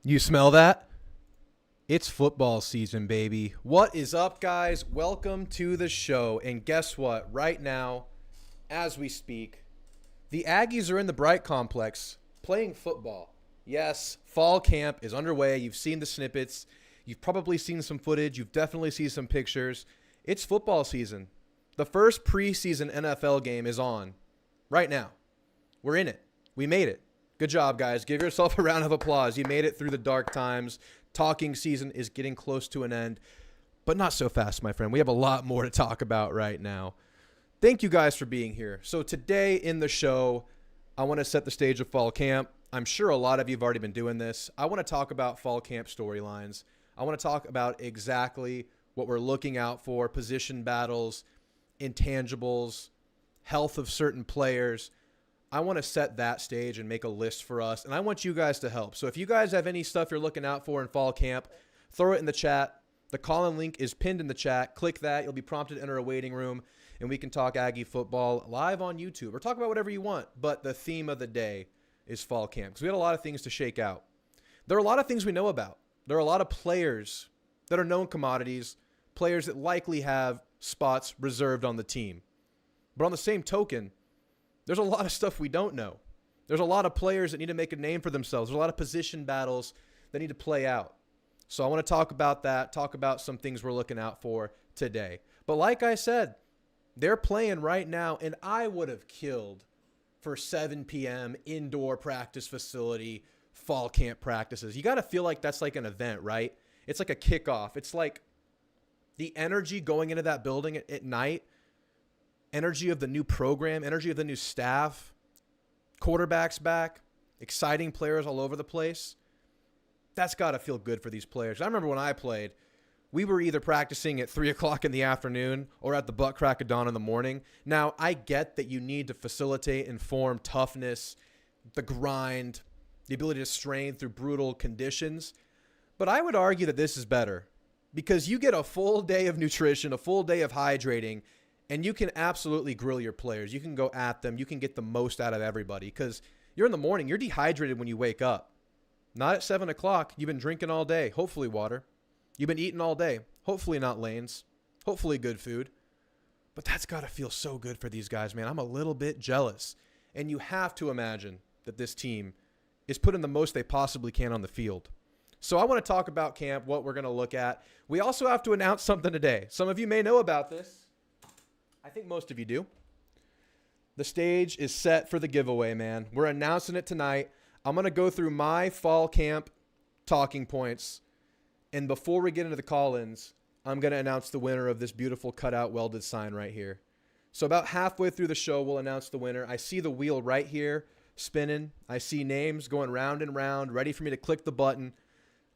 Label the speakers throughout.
Speaker 1: You smell that? It's football season, baby. What is up, guys? Welcome to the show. And guess what? Right now, as we speak, the Aggies are in the Bright Complex playing football. Yes, fall camp is underway. You've seen the snippets. You've probably seen some footage. You've definitely seen some pictures. It's football season. The first preseason NFL game is on right now. We're in it. We made it. Good job, guys. Give yourself a round of applause. You made it through the dark times. Talking season is getting close to an end, but not so fast, my friend. We have a lot more to talk about right now. Thank you guys for being here. So today in the show, I want to set the stage of fall camp. I'm sure a lot of you have already been doing this. I want to talk about fall camp storylines. I want to talk about exactly what we're looking out for, position battles, intangibles, health of certain players. I want to set that stage and make a list for us, and I want you guys to help. So if you guys have any stuff you're looking out for in fall camp, throw it in the chat. The call-in link is pinned in the chat. Click that. You'll be prompted to enter a waiting room, and we can talk Aggie football live on YouTube or talk about whatever you want. But the theme of the day is fall camp because we had a lot of things to shake out. There are a lot of things we know about. There are a lot of players that are known commodities, players that likely have spots reserved on the team. But on the same token, there's a lot of stuff we don't know. There's a lot of players that need to make a name for themselves. There's a lot of position battles that need to play out. So I want to talk about that, talk about some things we're looking out for today. But like I said, they're playing right now, and I would have killed for 7 p.m. indoor practice facility, fall camp practices. You got to feel like that's like an event, right? It's like a kickoff. It's like the energy going into that building at night, energy of the new program, energy of the new staff, quarterbacks back, exciting players all over the place. That's got to feel good for these players. I remember when I played, we were either practicing at 3 o'clock in the afternoon or at the butt crack of dawn in the morning. Now, I get that you need to facilitate and form toughness, the grind, the ability to strain through brutal conditions. But I would argue that this is better because you get a full day of nutrition, a full day of hydrating, and you can absolutely grill your players. You can go at them. You can get the most out of everybody because you're in the morning. You're dehydrated when you wake up. Not at 7 o'clock. You've been drinking all day. Hopefully water. You've been eating all day. Hopefully not lanes. Hopefully good food. But that's got to feel so good for these guys, man. I'm a little bit jealous. And you have to imagine that this team is putting the most they possibly can on the field. So I want to talk about camp, what we're going to look at. We also have to announce something today. Some of you may know about this. I think most of you do. The stage is set for the giveaway, man. We're announcing it tonight. I'm going to go through my fall camp talking points. And before we get into the call-ins, I'm going to announce the winner of this beautiful cutout welded sign right here. So about halfway through the show, we'll announce the winner. I see the wheel right here spinning. I see names going round and round, ready for me to click the button.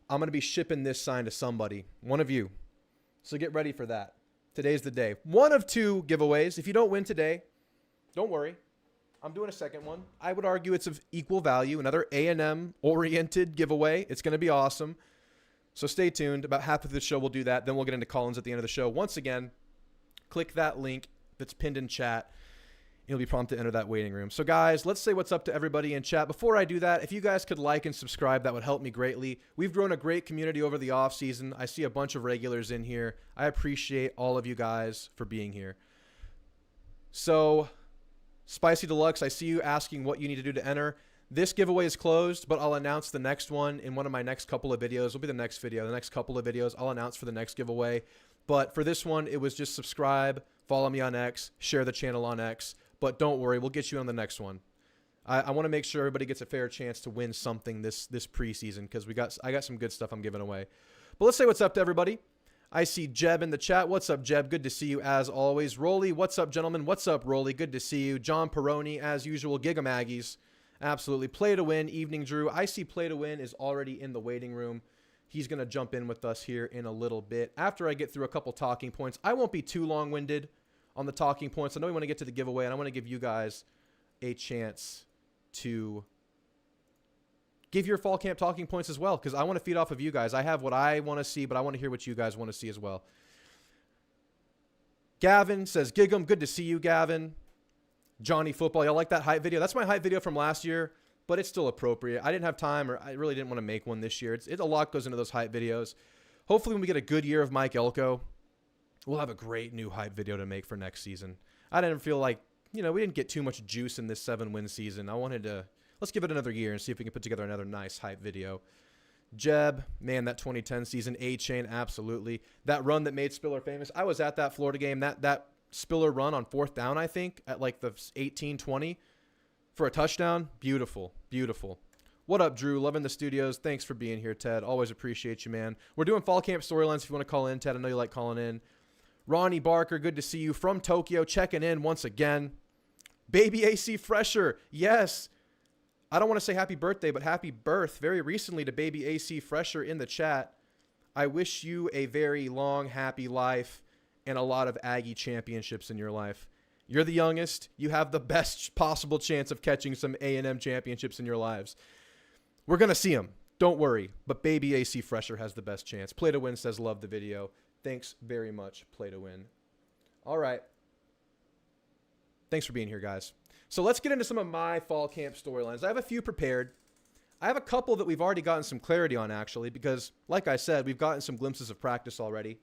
Speaker 1: I'm going to be shipping this sign to somebody, one of you. So get ready for that. Today's the day. One of 2 giveaways. If you don't win today, don't worry. I'm doing a second one. I would argue it's of equal value. Another A&M oriented giveaway. It's going to be awesome. So stay tuned. About half of the show we'll do that. Then we'll get into call-ins at the end of the show. Once again, click that link that's pinned in chat. You'll be prompted to enter that waiting room. So guys, let's say what's up to everybody in chat. Before I do that, if you guys could like and subscribe, that would help me greatly. We've grown a great community over the off season. I see a bunch of regulars in here. I appreciate all of you guys for being here. So Spicy Deluxe, I see you asking what you need to do to enter. This giveaway is closed, but I'll announce the next one in one of my next couple of videos. It'll be the next video. The next couple of videos I'll announce for the next giveaway. But for this one, it was just subscribe, follow me on X, share the channel on X. But don't worry, we'll get you on the next one. I want to make sure everybody gets a fair chance to win something this preseason because I got some good stuff I'm giving away. But let's say what's up to everybody. I see Jeb in the chat. What's up, Jeb? Good to see you as always. Rolly, what's up, gentlemen? What's up, Rolly? Good to see you. John Peroni, as usual. Gig 'em Aggies. Absolutely. Play to win. Evening Drew. I see Play to Win is already in the waiting room. He's going to jump in with us here in a little bit. After I get through a couple talking points, I won't be too long-winded on the talking points. I know we want to get to the giveaway, and I want to give you guys a chance to give your fall camp talking points as well because I want to feed off of you guys. I have what I want to see, but I want to hear what you guys want to see as well. Gavin says, Gig'em, good to see you, Gavin. Johnny Football, y'all like that hype video? That's my hype video from last year. but it's still appropriate. I didn't have time, or I really didn't want to make one this year. A lot goes into those hype videos. Hopefully when we get a good year of Mike Elko, we'll have a great new hype video to make for next season. I didn't feel like, we didn't get too much juice in this 7-win season. I wanted to, let's give it another year and see if we can put together another nice hype video. Jeb, man, that 2010 season, A-Chain, absolutely. That run that made Spiller famous. I was at that Florida game. That Spiller run on 4th down, I think, at like the 18-20 for a touchdown. Beautiful, beautiful. What up, Drew? Loving the studios. Thanks for being here, Ted. Always appreciate you, man. We're doing fall camp storylines if you want to call in, Ted. I know you like calling in. Ronnie Barker, good to see you from Tokyo, checking in once again. Baby AC Fresher, yes. I don't want to say happy birthday, but happy birth very recently to Baby AC Fresher in the chat. I wish you a very long, happy life and a lot of Aggie championships in your life. You're the youngest. You have the best possible chance of catching some A&M championships in your lives. We're going to see them. Don't worry. But Baby AC Fresher has the best chance. Play to Win says love the video. Thanks very much, Play to Win. All right. Thanks for being here, guys. So let's get into some of my fall camp storylines. I have a few prepared. I have a couple that we've already gotten some clarity on, actually, because, like I said, we've gotten some glimpses of practice already.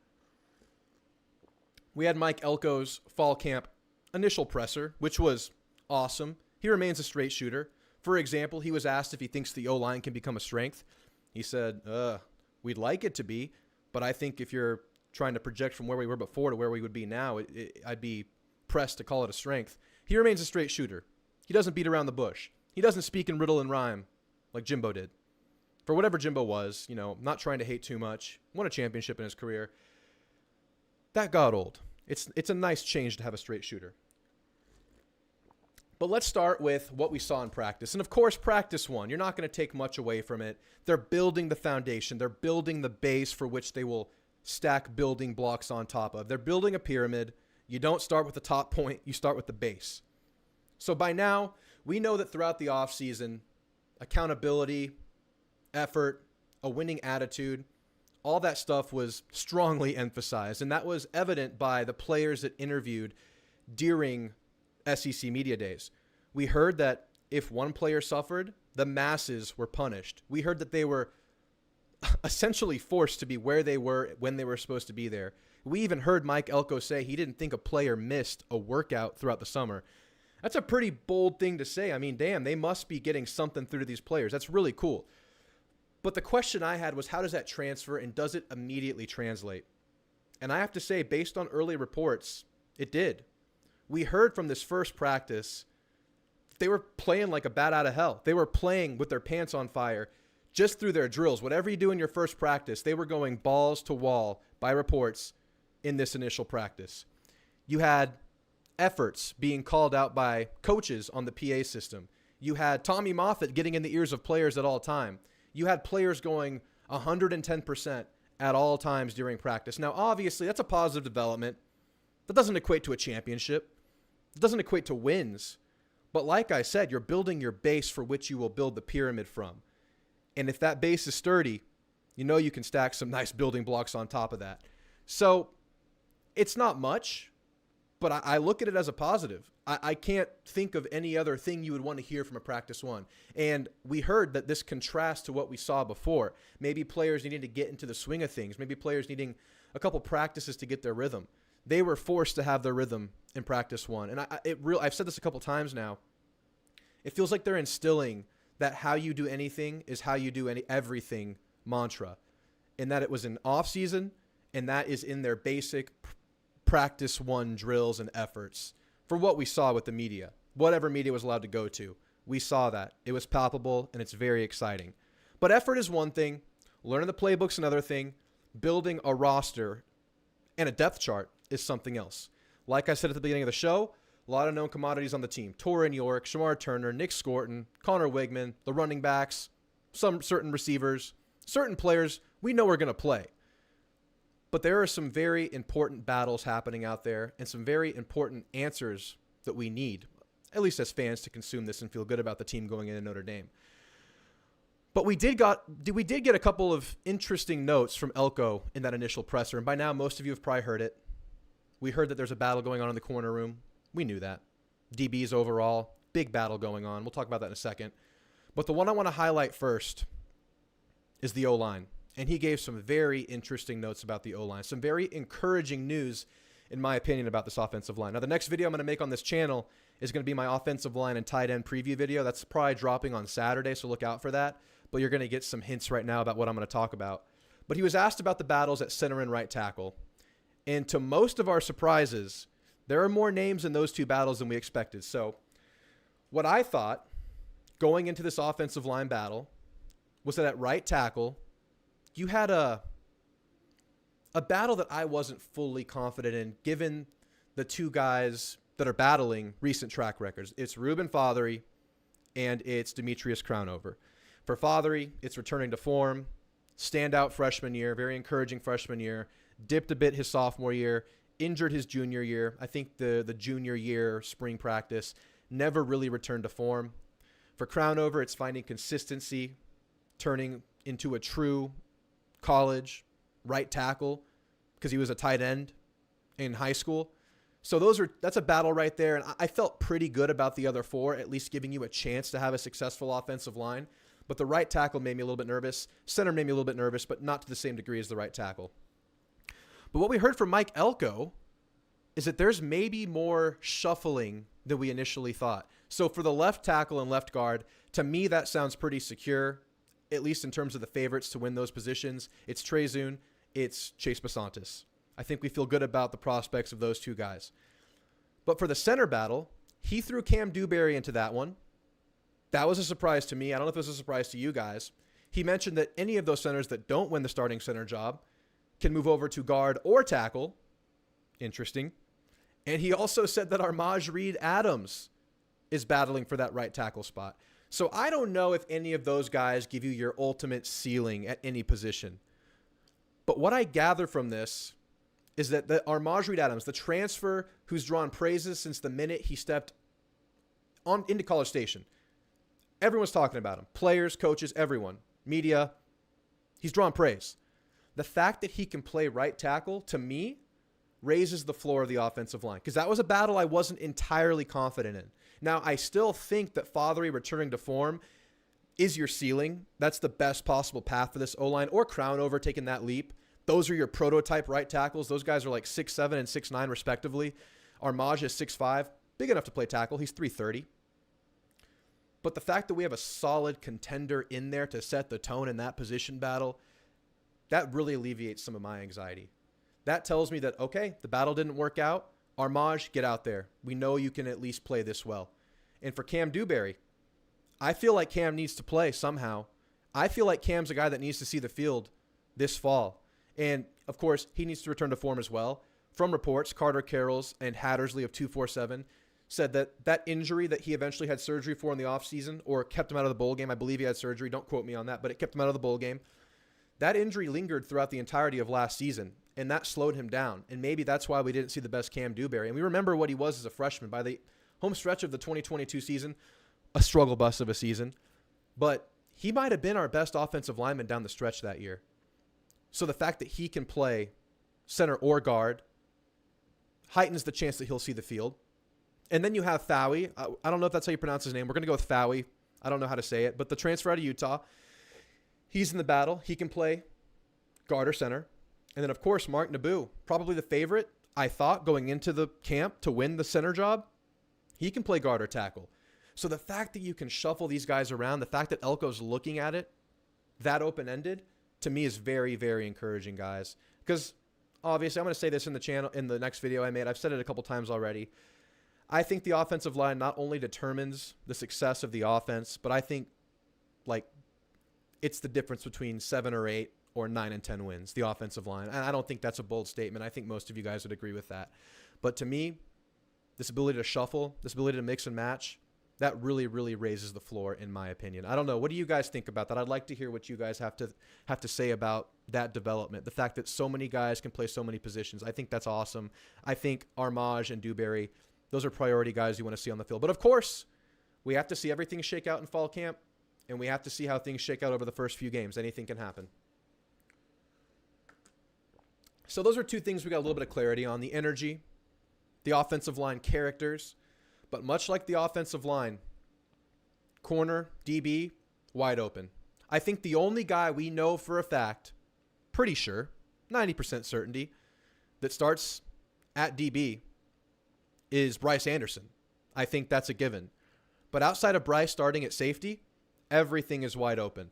Speaker 1: We had Mike Elko's fall camp initial presser, which was awesome. He remains a straight shooter. For example, he was asked if he thinks the O-line can become a strength. He said, we'd like it to be, but I think if you're trying to project from where we were before to where we would be now, I'd be pressed to call it a strength. He remains a straight shooter. He doesn't beat around the bush. He doesn't speak in riddle and rhyme like Jimbo did. For whatever Jimbo was, not trying to hate too much, won a championship in his career. That got old. It's a nice change to have a straight shooter. But let's start with what we saw in practice. And of course, practice 1, you're not going to take much away from it. They're building the foundation. They're building the base for which they will stack building blocks on top of. They're building a pyramid. You don't start with the top point, you start with the base. So by now, we know that throughout the offseason, accountability, effort, a winning attitude, all that stuff was strongly emphasized. And that was evident by the players that interviewed during SEC Media Days. We heard that if one player suffered, the masses were punished. We heard that they were essentially forced to be where they were when they were supposed to be there. We even heard Mike Elko say he didn't think a player missed a workout throughout the summer. That's a pretty bold thing to say. I mean, damn, they must be getting something through to these players. That's really cool. But the question I had was, how does that transfer, and does it immediately translate? And I have to say, based on early reports, it did. We heard from this first practice, they were playing like a bat out of hell. They were playing with their pants on fire just through their drills. Whatever you do in your first practice, they were going balls to wall by reports in this initial practice. You had efforts being called out by coaches on the PA system. You had Tommy Moffitt getting in the ears of players at all time. You had players going 110% at all times during practice. Now, obviously, that's a positive development. That doesn't equate to a championship. It doesn't equate to wins. But like I said, you're building your base for which you will build the pyramid from. And if that base is sturdy, you can stack some nice building blocks on top of that. So it's not much, but I look at it as a positive. I can't think of any other thing you would want to hear from a practice 1. And we heard that this contrasts to what we saw before. Maybe players needing to get into the swing of things. Maybe players needing a couple practices to get their rhythm. They were forced to have their rhythm in practice 1. And I've said this a couple times now. It feels like they're instilling that how you do anything is how you do everything mantra. And that it was an off season, and that is in their basic practice 1 drills and efforts. For what we saw with the media, whatever media was allowed to go to, we saw that. It was palpable, and it's very exciting. But effort is one thing. Learning the playbook's another thing. Building a roster and a depth chart is something else. Like I said at the beginning of the show, a lot of known commodities on the team. Torin York, Shamar Turner, Nick Scorton, Connor Wigman, the running backs, some certain receivers, certain players we know are going to play. But there are some very important battles happening out there and some very important answers that we need, at least as fans, to consume this and feel good about the team going into Notre Dame. But we did get a couple of interesting notes from Elko in that initial presser, and by now most of you have probably heard it. We heard that there's a battle going on in the corner room. We knew that. DBs overall, big battle going on. We'll talk about that in a second. But the one I want to highlight first is the O-line. And he gave some very interesting notes about the O-line. Some very encouraging news, in my opinion, about this offensive line. Now, the next video I'm going to make on this channel is going to be my offensive line and tight end preview video. That's probably dropping on Saturday, so look out for that. But you're going to get some hints right now about what I'm going to talk about. But he was asked about the battles at center and right tackle. And to most of our surprises, there are more names in those two battles than we expected. So what I thought going into this offensive line battle was that at right tackle, you had a battle that I wasn't fully confident in, given the two guys that are battling recent track records. It's Ruben Fothery and it's Demetrius Crownover. For Fothery, it's returning to form, standout freshman year, very encouraging freshman year, dipped a bit his sophomore year, injured his junior year. I think the junior year spring practice never really returned to form. For Crownover, it's finding consistency, turning into a true college right tackle because he was a tight end in high school. So that's a battle right there. And I felt pretty good about the other four, at least giving you a chance to have a successful offensive line. But the right tackle made me a little bit nervous. Center made me a little bit nervous, but not to the same degree as the right tackle. But what we heard from Mike Elko is that there's maybe more shuffling than we initially thought. So for the left tackle and left guard, to me, that sounds pretty secure, at least in terms of the favorites to win those positions. It's Trey Zune, it's Chase Basantis. I think we feel good about the prospects of those two guys. But for the center battle, he threw Cam Dewberry into that one. That was a surprise to me. I don't know if it was a surprise to you guys. He mentioned that any of those centers that don't win the starting center job can move over to guard or tackle. Interesting. And he also said that Armaj Reed Adams is battling for that right tackle spot. So I don't know if any of those guys give you your ultimate ceiling at any position. But what I gather from this is that the Armaj Reed Adams, the transfer who's drawn praises since the minute he stepped into College Station, everyone's talking about him. Players, coaches, everyone, media. He's drawn praise. The fact that he can play right tackle, to me, raises the floor of the offensive line, because that was a battle I wasn't entirely confident in. Now, I still think that Fothery returning to form is your ceiling. That's the best possible path for this O-line, or Crownover taking that leap. Those are your prototype right tackles. Those guys are like 6'7" and 6'9" respectively. Armaj is 6'5", big enough to play tackle. He's 330. But the fact that we have a solid contender in there to set the tone in that position battle, that really alleviates some of my anxiety. That tells me that, okay, the battle didn't work out. Armaj, get out there. We know you can at least play this well. And for Cam Dewberry, I feel like Cam needs to play somehow. I feel like Cam's a guy that needs to see the field this fall. And, of course, he needs to return to form as well. From reports, Carter Carrolls and Hattersley of 247 said that that injury that he eventually had surgery for in the offseason, or kept him out of the bowl game, I believe he had surgery, don't quote me on that, but it kept him out of the bowl game. That injury lingered throughout the entirety of last season, and that slowed him down. And maybe that's why we didn't see the best Cam Dewberry. And we remember what he was as a freshman. By the home stretch of the 2022 season, a struggle bus of a season. But he might have been our best offensive lineman down the stretch that year. So the fact that he can play center or guard heightens the chance that he'll see the field. And then you have Fowie. I don't know if that's how you pronounce his name. We're going to go with Fowie. I don't know how to say it. But the transfer out of Utah, he's in the battle. He can play guard or center. And then, of course, Mark Naboo, probably the favorite, I thought, going into the camp to win the center job. He can play guard or tackle. So the fact that you can shuffle these guys around, the fact that Elko's looking at it that open-ended, to me is very, very encouraging, guys. Because, obviously, I'm going to say this in the channel, in the next video I made. I've said it a couple times already. I think the offensive line not only determines the success of the offense, but I think, like, it's the difference between 7 or 8 or 9 and 10 wins, the offensive line. And I don't think that's a bold statement. I think most of you guys would agree with that. But to me, this ability to shuffle, this ability to mix and match, that really, really raises the floor, in my opinion. I don't know. What do you guys think about that? I'd like to hear what you guys have to say about that development. The fact that so many guys can play so many positions. I think that's awesome. I think Armaj and Dewberry, those are priority guys you want to see on the field. But, of course, we have to see everything shake out in fall camp, and we have to see how things shake out over the first few games. Anything can happen. So those are two things we got a little bit of clarity on: the energy, the offensive line characters. But much like the offensive line, corner, DB, wide open. I think the only guy we know for a fact, pretty sure, 90% certainty, that starts at DB is Bryce Anderson. I think that's a given. But outside of Bryce starting at safety, everything is wide open.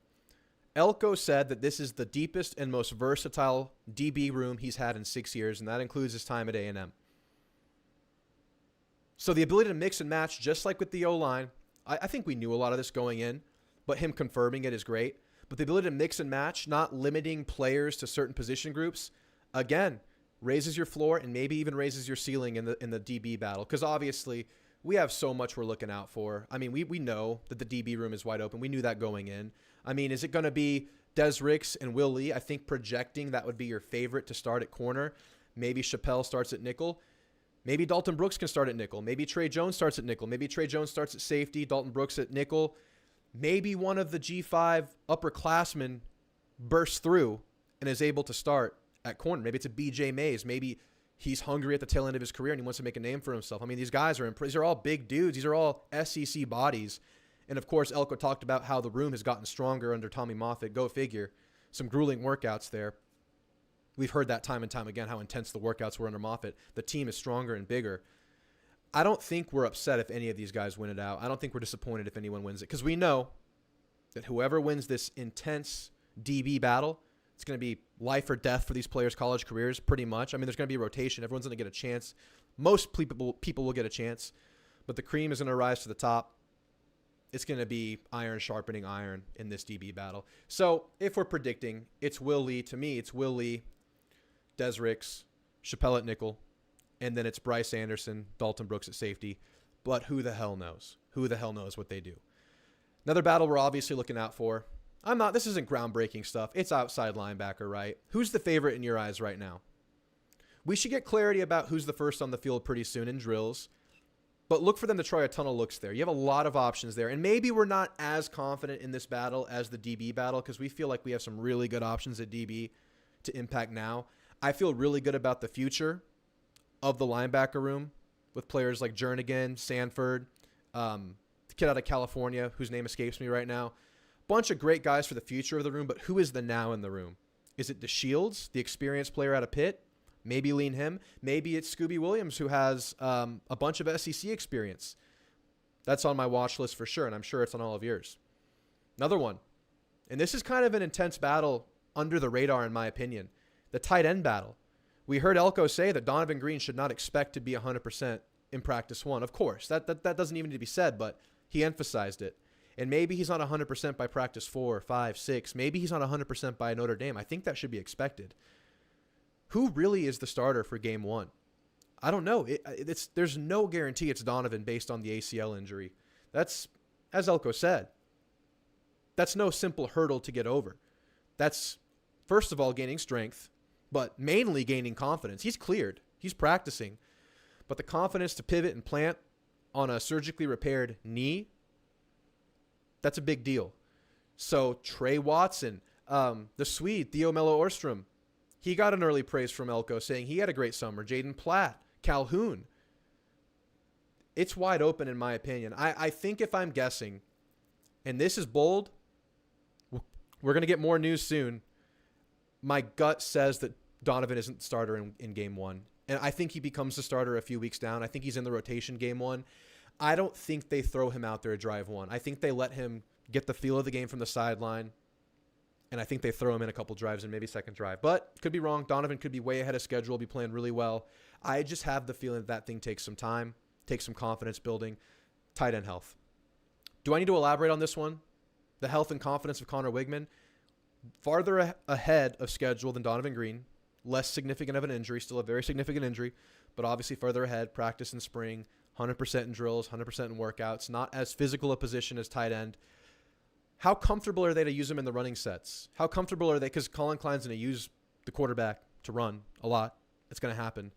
Speaker 1: Elko said that this is the deepest and most versatile DB room he's had in 6 years, and that includes his time at A&M. So the ability to mix and match, just like with the O-line, I think we knew a lot of this going in, but him confirming it is great. But the ability to mix and match, not limiting players to certain position groups, again, raises your floor and maybe even raises your ceiling in the DB battle. Because obviously, we have so much we're looking out for. I mean, we know that the DB room is wide open. We knew that going in. I mean, is it going to be Des Ricks and Will Lee? I think projecting that would be your favorite to start at corner. Maybe Chappelle starts at nickel. Maybe Dalton Brooks can start at nickel. Maybe Trey Jones starts at nickel. Maybe Trey Jones starts at safety. Dalton Brooks at nickel. Maybe one of the G5 upperclassmen bursts through and is able to start at corner. Maybe it's a BJ Mays. Maybe he's hungry at the tail end of his career and he wants to make a name for himself. I mean, these guys these are all big dudes. These are all SEC bodies. And of course, Elko talked about how the room has gotten stronger under Tommy Moffitt. Go figure. Some grueling workouts there. We've heard that time and time again, how intense the workouts were under Moffitt. The team is stronger and bigger. I don't think we're upset if any of these guys win it out. I don't think we're disappointed if anyone wins it, because we know that whoever wins this intense DB battle, it's going to be life or death for these players' college careers, pretty much. I mean, there's going to be a rotation. Everyone's going to get a chance. Most people will get a chance, but the cream is going to rise to the top. It's going to be iron sharpening iron in this DB battle. So if we're predicting, it's Will Lee. To me, it's Will Lee, Des Ricks, Chappelle at nickel, and then it's Bryce Anderson, Dalton Brooks at safety. But who the hell knows? Who the hell knows what they do? Another battle we're obviously looking out for. This isn't groundbreaking stuff. It's outside linebacker, right? Who's the favorite in your eyes right now? We should get clarity about who's the first on the field pretty soon in drills. But look for them to try a ton of looks there. You have a lot of options there. And maybe we're not as confident in this battle as the DB battle, because we feel like we have some really good options at DB to impact now. I feel really good about the future of the linebacker room with players like Jernigan, Sanford, the kid out of California whose name escapes me right now. Bunch of great guys for the future of the room, but who is the now in the room? Is it DeShields, the experienced player out of Pitt? Maybe lean him. Maybe it's Scooby Williams, who has a bunch of SEC experience. That's on my watch list for sure, and I'm sure it's on all of yours. Another one, and this is kind of an intense battle under the radar in my opinion, the tight end battle. We heard Elko say that Donovan Green should not expect to be 100% in practice one. Of course, that doesn't even need to be said, but he emphasized it. And maybe he's not 100% by practice 4, 5, 6. Maybe he's not 100% by Notre Dame. I think that should be expected. Who really is the starter for game one? I don't know. There's no guarantee it's Donovan based on the ACL injury. That's, as Elko said, that's no simple hurdle to get over. That's, first of all, gaining strength, but mainly gaining confidence. He's cleared. He's practicing. But the confidence to pivot and plant on a surgically repaired knee, that's a big deal. So Trey Watson, the Swede, Theo Melo-Orstrom, he got an early praise from Elko saying he had a great summer. Jaden Platt, Calhoun. It's wide open in my opinion. I think if I'm guessing, and this is bold, we're going to get more news soon. My gut says that Donovan isn't the starter in game one. And I think he becomes the starter a few weeks down. I think he's in the rotation game one. I don't think they throw him out there at drive one. I think they let him get the feel of the game from the sideline. And I think they throw him in a couple drives and maybe second drive. But could be wrong. Donovan could be way ahead of schedule, be playing really well. I just have the feeling that thing takes some time, takes some confidence building. Tight end health. Do I need to elaborate on this one? The health and confidence of Connor Wigman. Farther ahead of schedule than Donovan Green. Less significant of an injury. Still a very significant injury. But obviously further ahead. Practice in spring. 100% in drills. 100% in workouts. Not as physical a position as tight end. How comfortable are they to use him in the running sets? How comfortable are they? Because Colin Klein's going to use the quarterback to run a lot. It's going to happen.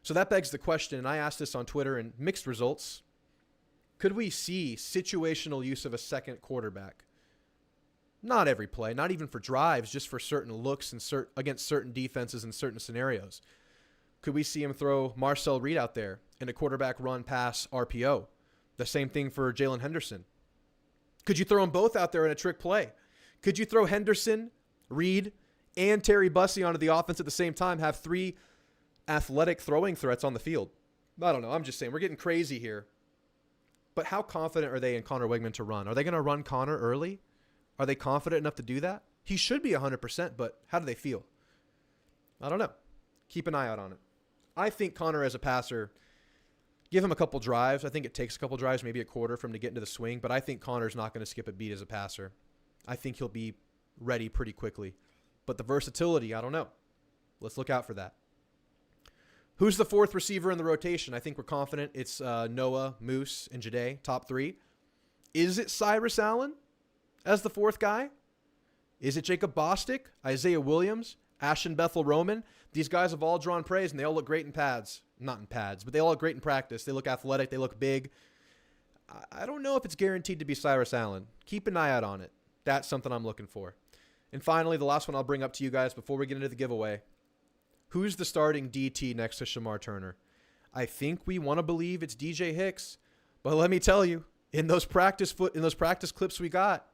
Speaker 1: So that begs the question, and I asked this on Twitter and mixed results. Could we see situational use of a second quarterback? Not every play, not even for drives, just for certain looks and against certain defenses in certain scenarios. Could we see him throw Marcel Reed out there in a quarterback run pass RPO? The same thing for Jalen Henderson. Could you throw them both out there in a trick play? Could you throw Henderson, Reed, and Terry Bussey onto the offense at the same time, have 3 athletic throwing threats on the field? I don't know. I'm just saying we're getting crazy here. But how confident are they in Connor Wegman to run? Are they going to run Connor early? Are they confident enough to do that? He should be 100%, but how do they feel? I don't know. Keep an eye out on it. I think Connor as a passer, give him a couple drives. I think it takes a couple drives, maybe a quarter for him to get into the swing, but I think Connor's not going to skip a beat as a passer. I think he'll be ready pretty quickly. But the versatility, I don't know. Let's look out for that. Who's the 4th receiver in the rotation? I think we're confident it's Noah, Moose, and Jade, top 3. Is it Cyrus Allen as the 4th guy? Is it Jacob Bostic, Isaiah Williams, Ashton Bethel-Roman? These guys have all drawn praise, and they all look great in pads. Not in pads, but they all look great in practice. They look athletic. They look big. I don't know if it's guaranteed to be Cyrus Allen. Keep an eye out on it. That's something I'm looking for. And finally, the last one I'll bring up to you guys before we get into the giveaway. Who's the starting DT next to Shamar Turner? I think we want to believe it's DJ Hicks. But let me tell you, in those practice clips we got,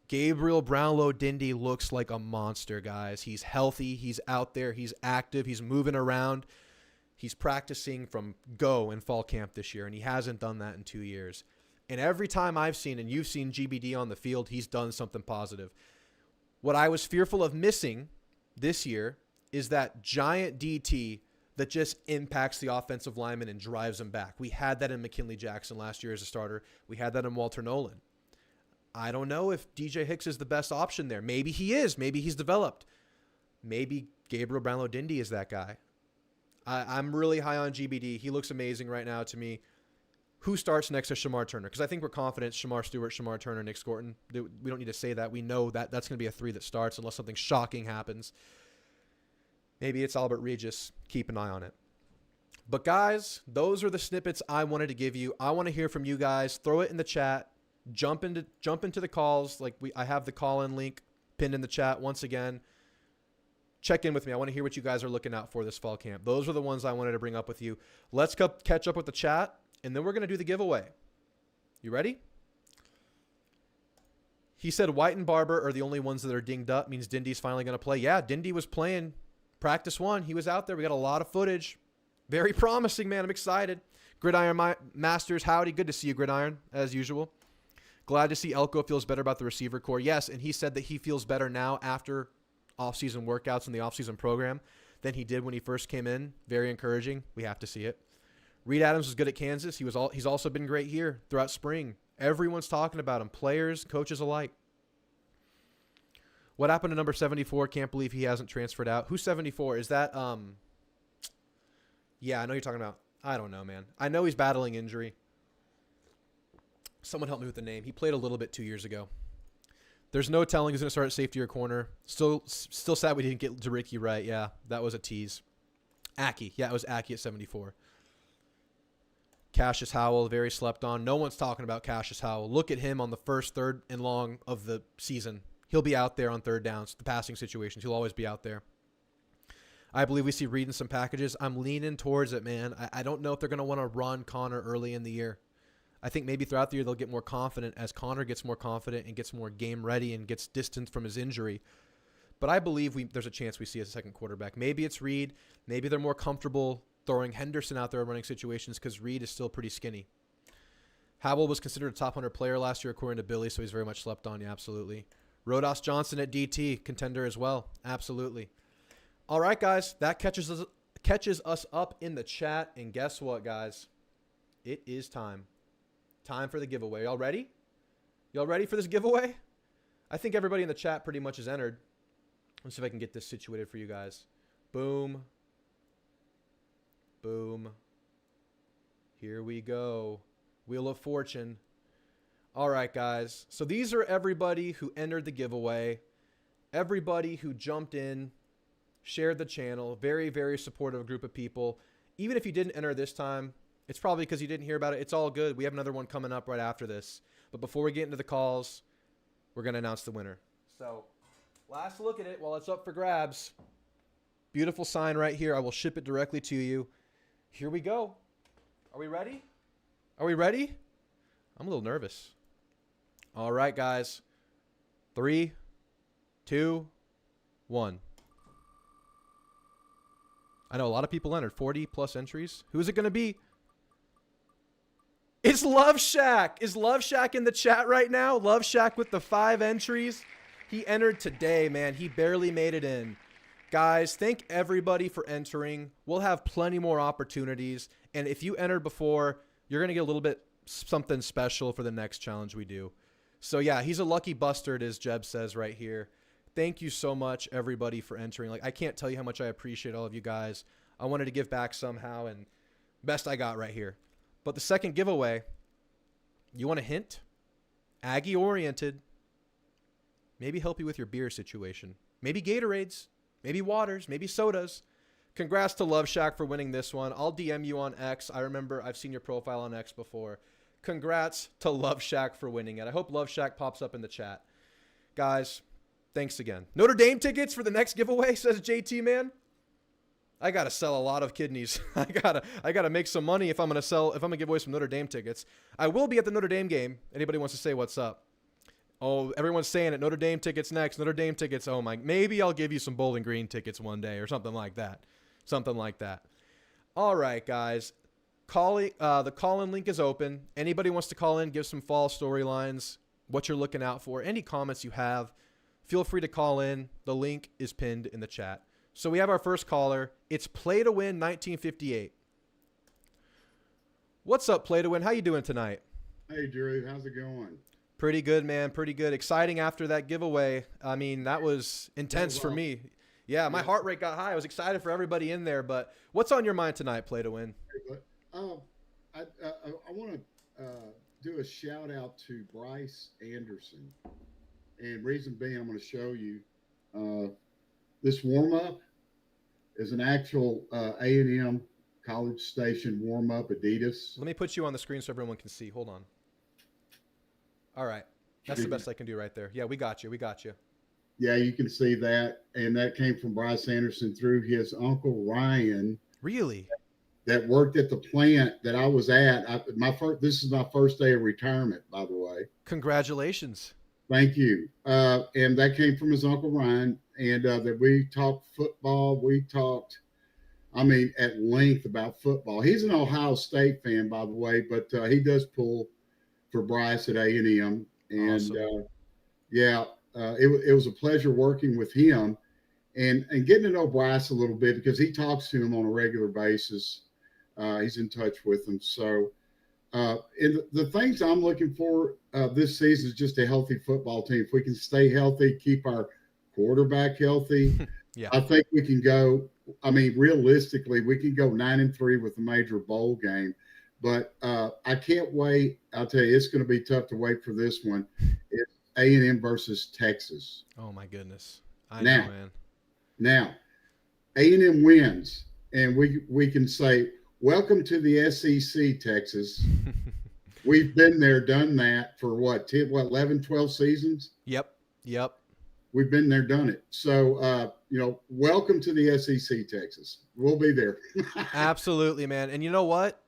Speaker 1: Gabriel Brownlow-Dindy looks like a monster, guys. He's healthy. He's out there. He's active. He's moving around. He's practicing from go in fall camp this year, and he hasn't done that in 2 years. And every time I've seen, and you've seen GBD on the field, he's done something positive. What I was fearful of missing this year is that giant DT that just impacts the offensive lineman and drives them back. We had that in McKinley Jackson last year as a starter. We had that in Walter Nolan. I don't know if DJ Hicks is the best option there. Maybe he is. Maybe he's developed. Maybe Gabriel Brownlow-Dindy is that guy. I'm really high on GBD. He looks amazing right now to me. Who starts next to Shamar Turner? Because I think we're confident Shamar Stewart, Shamar Turner, Nick Scorton. We don't need to say that. We know that that's going to be a 3 that starts unless something shocking happens. Maybe it's Albert Regis. Keep an eye on it. But guys, those are the snippets I wanted to give you. I want to hear from you guys. Throw it in the chat. Jump into the calls. I have the call-in link pinned in the chat once again. Check in with me. I want to hear what you guys are looking out for this fall camp. Those are the ones I wanted to bring up with you. Let's catch up with the chat, and then we're going to do the giveaway. You ready? He said White and Barber are the only ones that are dinged up. Means Dindy's finally going to play. Yeah, Dindy was playing practice 1. He was out there. We got a lot of footage. Very promising, man. I'm excited. Gridiron Masters, howdy. Good to see you, Gridiron, as usual. Glad to see Elko feels better about the receiver core. Yes, and he said that he feels better now after off-season workouts in the off-season program than he did when he first came in. Very encouraging. We have to see it. Reed Adams was good at Kansas. He's also been great here throughout spring. Everyone's talking about him, players, coaches alike. What happened to number 74? Can't believe he hasn't transferred out. Who's 74? Is that yeah, I know you're talking about. I don't know, man. I know he's battling injury. Someone help me with the name. He played a little bit 2 years ago. There's no telling who's going to start at safety or corner. Still sad we didn't get DeRicky right. Yeah, that was a tease. Aggie. Yeah, it was Aggie at 74. Cassius Howell, very slept on. No one's talking about Cassius Howell. Look at him on the first, third, and long of the season. He'll be out there on third downs, the passing situations. He'll always be out there. I believe we see Reed in some packages. I'm leaning towards it, man. I don't know if they're going to want to run Connor early in the year. I think maybe throughout the year they'll get more confident as Connor gets more confident and gets more game ready and gets distance from his injury. But I believe there's a chance we see a second quarterback. Maybe it's Reed. Maybe they're more comfortable throwing Henderson out there in running situations because Reed is still pretty skinny. Howell was considered a top 100 player last year according to Billy, so he's very much slept on. Yeah, absolutely. Rodas Johnson at DT, contender as well. Absolutely. All right, guys, that catches us up in the chat. And guess what, guys? It is time. Time for the giveaway. Y'all ready? Y'all ready for this giveaway? I think everybody in the chat pretty much has entered. Let's see if I can get this situated for you guys. Boom. Boom. Here we go. Wheel of Fortune. All right, guys. So these are everybody who entered the giveaway. Everybody who jumped in, shared the channel. Very, very supportive group of people. Even if you didn't enter this time, it's probably because you didn't hear about it. It's all good. We have another one coming up right after this. But before we get into the calls, we're going to announce the winner. So last look at it while it's up for grabs. Beautiful sign right here. I will ship it directly to you. Here we go. Are we ready? Are we ready? I'm a little nervous. All right, guys. 3, 2, 1. I know a lot of people entered. 40 plus entries. Who's it going to be? It's Love Shack. Is Love Shack in the chat right now? Love Shack with the 5 entries. He entered today, man. He barely made it in. Guys, thank everybody for entering. We'll have plenty more opportunities. And if you entered before, you're going to get a little bit something special for the next challenge we do. So, yeah, he's a lucky bastard, as Jeb says right here. Thank you so much, everybody, for entering. Like, I can't tell you how much I appreciate all of you guys. I wanted to give back somehow, and best I got right here. But the second giveaway, you want a hint? Aggie-oriented. Maybe help you with your beer situation. Maybe Gatorades. Maybe waters. Maybe sodas. Congrats to Love Shack for winning this one. I'll DM you on X. I remember I've seen your profile on X before. Congrats to Love Shack for winning it. I hope Love Shack pops up in the chat. Guys, thanks again. Notre Dame tickets for the next giveaway, says JT, man. I gotta sell a lot of kidneys. I gotta make some money if I'm gonna give away some Notre Dame tickets. I will be at the Notre Dame game. Anybody wants to say what's up? Oh, everyone's saying it. Notre Dame tickets next. Notre Dame tickets. Oh my, maybe I'll give you some Bowling Green tickets one day or something like that. Something like that. All right, guys. The call-in link is open. Anybody wants to call in, give some fall storylines, what you're looking out for, any comments you have, feel free to call in. The link is pinned in the chat. So we have our first caller. It's Play to Win 1958. What's up, Play to Win? How you doing tonight?
Speaker 2: Hey, Drew. How's it going?
Speaker 1: Pretty good, man. Pretty good. Exciting after that giveaway. I mean, that was intense for me. Yeah, my heart rate got high. I was excited for everybody in there. But what's on your mind tonight, Play to Win?
Speaker 2: I want to do a shout out to Bryce Anderson. And reason being, I'm going to show you this warm up is an actual A&M College Station warm up Adidas.
Speaker 1: Let me put you on the screen so everyone can see. Hold on. All right. That's the best I can do right there. Yeah, we got you. We got you.
Speaker 2: Yeah, you can see that. And that came from Bryce Anderson through his uncle Ryan.
Speaker 1: Really? That
Speaker 2: worked at the plant that I was at. This is my first day of retirement, by the way.
Speaker 1: Congratulations.
Speaker 2: Thank you. And that came from his uncle Ryan. And that we talked football. We talked, at length about football. He's an Ohio State fan, by the way, but he does pull for Bryce at A&M. And
Speaker 1: awesome.
Speaker 2: It was a pleasure working with him and getting to know Bryce a little bit because he talks to him on a regular basis. He's in touch with him. So and the things I'm looking for this season is just a healthy football team. If we can stay healthy, keep our quarterback healthy,
Speaker 1: yeah.
Speaker 2: I think we can go. Realistically, we can go 9-3 with a major bowl game. But I can't wait. I'll tell you, it's going to be tough to wait for this one. It's A&M versus Texas.
Speaker 1: Oh, my goodness. I know, man.
Speaker 2: Now, A&M wins, and we can say, welcome to the SEC, Texas. We've been there, done that for 11, 12 seasons?
Speaker 1: Yep.
Speaker 2: We've been there, done it. So, welcome to the SEC, Texas. We'll be there.
Speaker 1: Absolutely, man. And you know what?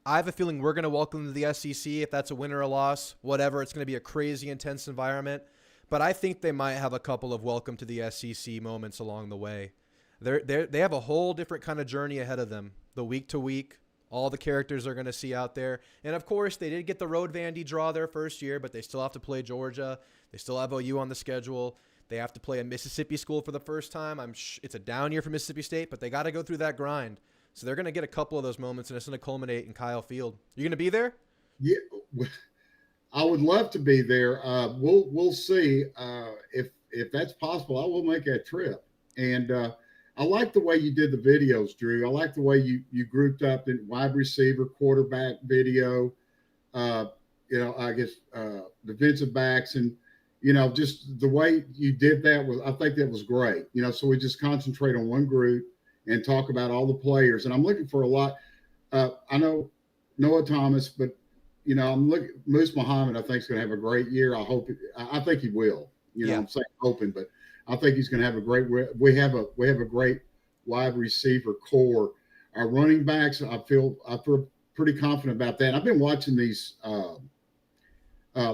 Speaker 1: I have a feeling we're going to welcome to the SEC if that's a win or a loss, whatever. It's going to be a crazy, intense environment. But I think they might have a couple of welcome to the SEC moments along the way. They have a whole different kind of journey ahead of them, the week to week, all the characters they're going to see out there. And, of course, they did get the road Vandy draw their first year, but they still have to play Georgia. They still have OU on the schedule. They have to play a Mississippi school for the first time. It's a down year for Mississippi State, but they got to go through that grind. So they're going to get a couple of those moments, and it's going to culminate in Kyle Field. You going to be there?
Speaker 2: Yeah, I would love to be there. We'll see if that's possible. I will make that trip. And I like the way you did the videos, Drew. I like the way you grouped up in wide receiver, quarterback video. Defensive backs, and just the way you did that I think that was great. So we just concentrate on one group and talk about all the players. And I'm looking for a lot. I know Noah Thomas, but I'm looking. Moose Muhammad, I think, is going to have a great year. I think he will. I'm saying hoping, but I think he's going to have a great. We have a great wide receiver core. Our running backs, I feel pretty confident about that. I've been watching these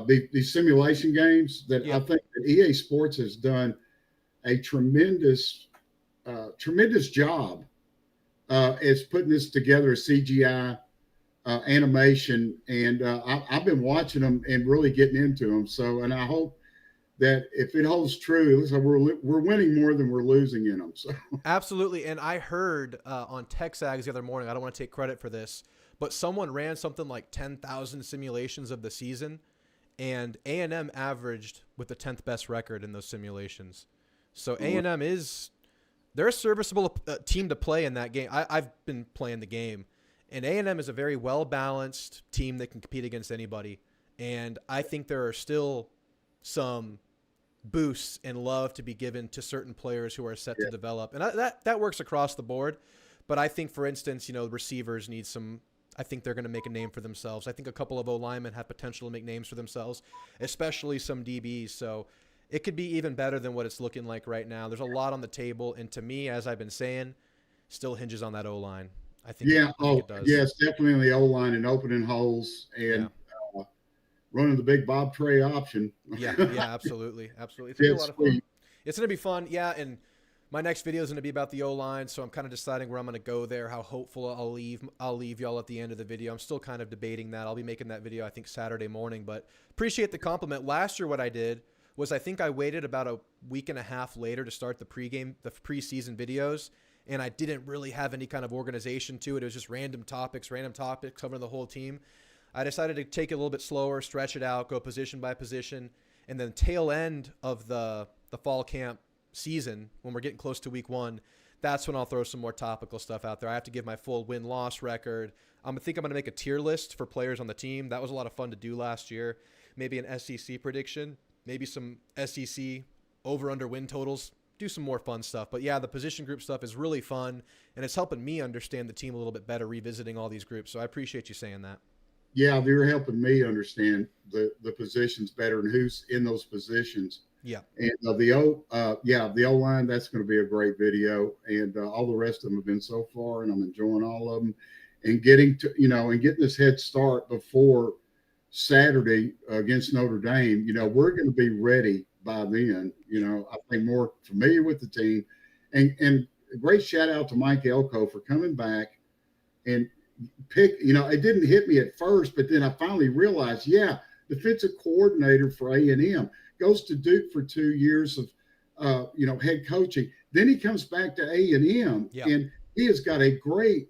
Speaker 2: these simulation games that I
Speaker 1: Yeah.
Speaker 2: think that EA Sports has done a tremendous job is putting this together, a CGI animation, and I've been watching them and really getting into them. So, and I hope that if it holds true, it looks like we're winning more than we're losing in them. So,
Speaker 1: Absolutely. And I heard on Texags the other morning, I don't want to take credit for this, but someone ran something like 10,000 simulations of the season, and A&M averaged with the 10th best record in those simulations. So A&M is they're a serviceable team to play in that game. I've been playing the game, and A&M is a very well-balanced team that can compete against anybody. And I think there are still some boosts and love to be given to certain players who are set to develop. And that works across the board. But I think, for instance, receivers need some – I think they're going to make a name for themselves. I think a couple of O-linemen have potential to make names for themselves, especially some DBs. So it could be even better than what it's looking like right now. There's a lot on the table. And to me, as I've been saying, still hinges on that O-line. I think it does.
Speaker 2: Yes, definitely in the O-line and opening holes and running the big Bob Trey option.
Speaker 1: Yeah, absolutely. It's going to be a lot of fun. It's going to be fun, yeah, and my next video is going to be about the O-line, so I'm kind of deciding where I'm going to go there, how hopeful I'll leave y'all at the end of the video. I'm still kind of debating that. I'll be making that video, I think, Saturday morning, but appreciate the compliment. Last year what I did was I think I waited about a week and a half later to start the preseason videos, and I didn't really have any kind of organization to it. It was just random topics covering the whole team. I decided to take it a little bit slower, stretch it out, go position by position, and then tail end of the fall camp season, when we're getting close to week 1, that's when I'll throw some more topical stuff out there. I have to give my full win-loss record. I think I'm going to make a tier list for players on the team. That was a lot of fun to do last year. Maybe an SEC prediction, maybe some SEC over-under win totals, do some more fun stuff. But yeah, the position group stuff is really fun, and it's helping me understand the team a little bit better, revisiting all these groups. So I appreciate you saying that.
Speaker 2: Yeah, they're helping me understand the positions better and who's in those positions.
Speaker 1: Yeah.
Speaker 2: And the O-line, that's going to be a great video. And all the rest of them have been so far, and I'm enjoying all of them. And getting this head start before Saturday against Notre Dame, we're going to be ready by then. I think more familiar with the team. And a great shout out to Mike Elko for coming back and it didn't hit me at first, but then I finally realized, defensive coordinator for A&M, goes to Duke for 2 years of, head coaching. Then he comes back to A&M, and he has got a great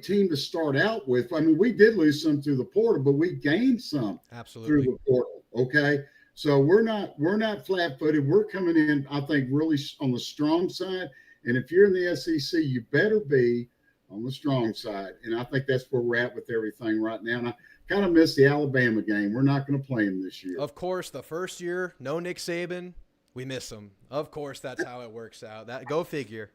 Speaker 2: team to start out with. I mean, we did lose some through the portal, but we gained some through the portal. Okay, so we're not flat-footed. We're coming in, I think, really on the strong side. And if you're in the SEC, you better be on the strong side. And I think that's where we're at with everything right now. And I kind of miss the Alabama game. We're not going to play him this year.
Speaker 1: Of course, the first year, no Nick Saban, we miss him. Of course, that's how it works out. Go figure.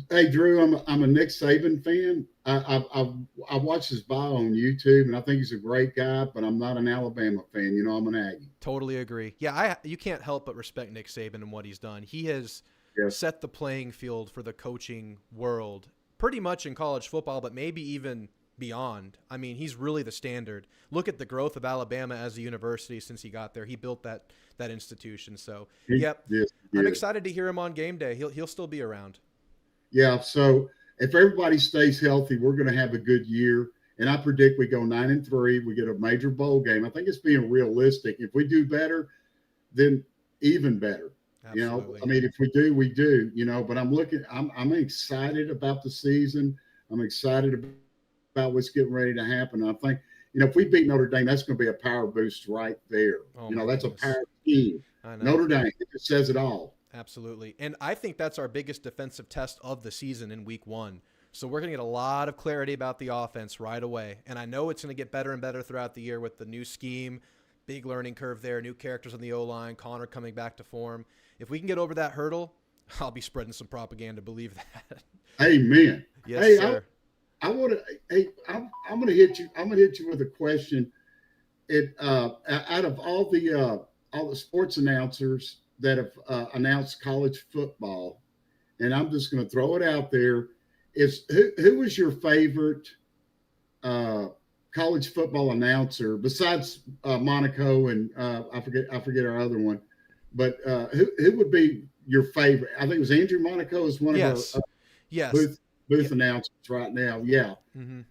Speaker 2: Hey, Drew, I'm a Nick Saban fan. I watched his bio on YouTube, and I think he's a great guy, but I'm not an Alabama fan. I'm an Aggie.
Speaker 1: Totally agree. Yeah, you can't help but respect Nick Saban and what he's done. He has set the playing field for the coaching world pretty much in college football, but maybe even beyond. I mean, he's really the standard. Look at the growth of Alabama as a university since he got there. He built that institution. So, I'm excited to hear him on game day. He'll still be around.
Speaker 2: Yeah, so if everybody stays healthy, we're going to have a good year. And I predict we go 9-3. We get a major bowl game. I think it's being realistic. If we do better, then even better.
Speaker 1: Absolutely.
Speaker 2: I mean, if we do, we do. But I'm excited about the season. I'm excited about what's getting ready to happen. I think, if we beat Notre Dame, that's going to be a power boost right there. That's a power team. Notre Dame, it just says it all.
Speaker 1: Absolutely. And I think that's our biggest defensive test of the season in week 1. So we're going to get a lot of clarity about the offense right away. And I know it's going to get better and better throughout the year with the new scheme, big learning curve there, new characters on the O-line, Connor coming back to form. If we can get over that hurdle, I'll be spreading some propaganda. Believe that.
Speaker 2: Amen.
Speaker 1: Yes, sir.
Speaker 2: I'm going to hit you. I'm going to hit you with a question. Out of all the sports announcers that have announced college football, and I'm just going to throw it out there, is who was your favorite college football announcer besides Monaco and I forget our other one, but who would be your favorite? I think it was Andrew Monaco is one of our
Speaker 1: Yes. Yes.
Speaker 2: booth
Speaker 1: Yeah.
Speaker 2: announcers right now. Yeah,
Speaker 1: Mm-hmm.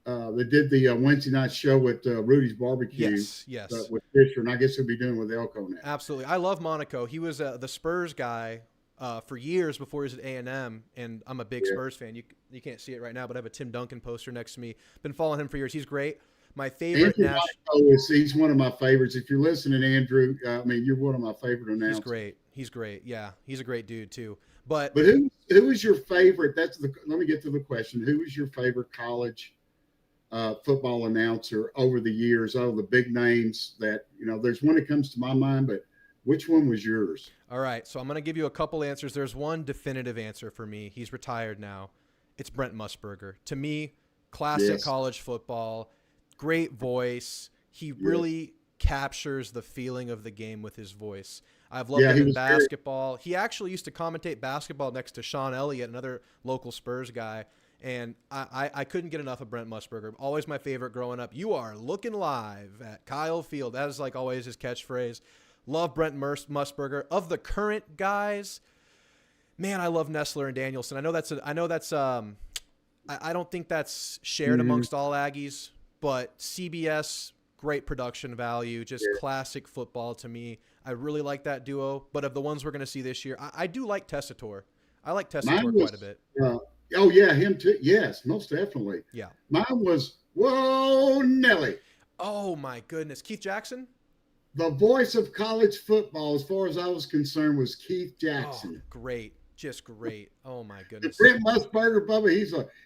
Speaker 2: uh, they did the Wednesday night show at Rudy's Barbecue
Speaker 1: Yes. Yes.
Speaker 2: with Fisher, and I guess he'll be doing with Elko now.
Speaker 1: Absolutely. I love Monaco. He was the Spurs guy for years before he was at A&M, and I'm a big
Speaker 2: Yeah.
Speaker 1: Spurs fan. You can't see it right now, but I have a Tim Duncan poster next to me. Been following him for years. He's great. My favorite
Speaker 2: Andrew Monaco he's one of my favorites. If you're listening, Andrew, I mean, you're one of my favorite announcers.
Speaker 1: He's great. He's great. Yeah, he's a great dude too. But
Speaker 2: who is your favorite? Let me get to the question. Who is your favorite college football announcer over the years? Out of the big names that there's one that comes to my mind, but which one was yours?
Speaker 1: All right, so I'm going to give you a couple answers. There's one definitive answer for me. He's retired now. It's Brent Musburger. To me, classic college football, great voice. He really captures the feeling of the game with his voice. I've loved him in basketball. He actually used to commentate basketball next to Sean Elliott, another local Spurs guy. And I couldn't get enough of Brent Musburger. Always my favorite growing up. You are looking live at Kyle Field. That is like always his catchphrase. Love Brent Musburger. Of the current guys, man, I love Nestler and Danielson. I don't think that's shared amongst all Aggies, but CBS, great production value, just classic football to me. I really like that duo. But of the ones we're going to see this year, I do like Tessitore. I like Tessitore quite a bit.
Speaker 2: Oh, yeah, him too. Yes, most definitely.
Speaker 1: Yeah.
Speaker 2: Mine was, whoa, Nelly.
Speaker 1: Oh, my goodness. Keith Jackson?
Speaker 2: The voice of college football, as far as I was concerned, was Keith Jackson.
Speaker 1: Oh, great. Just great. Oh, my goodness.
Speaker 2: Brent Musburger, Bubba,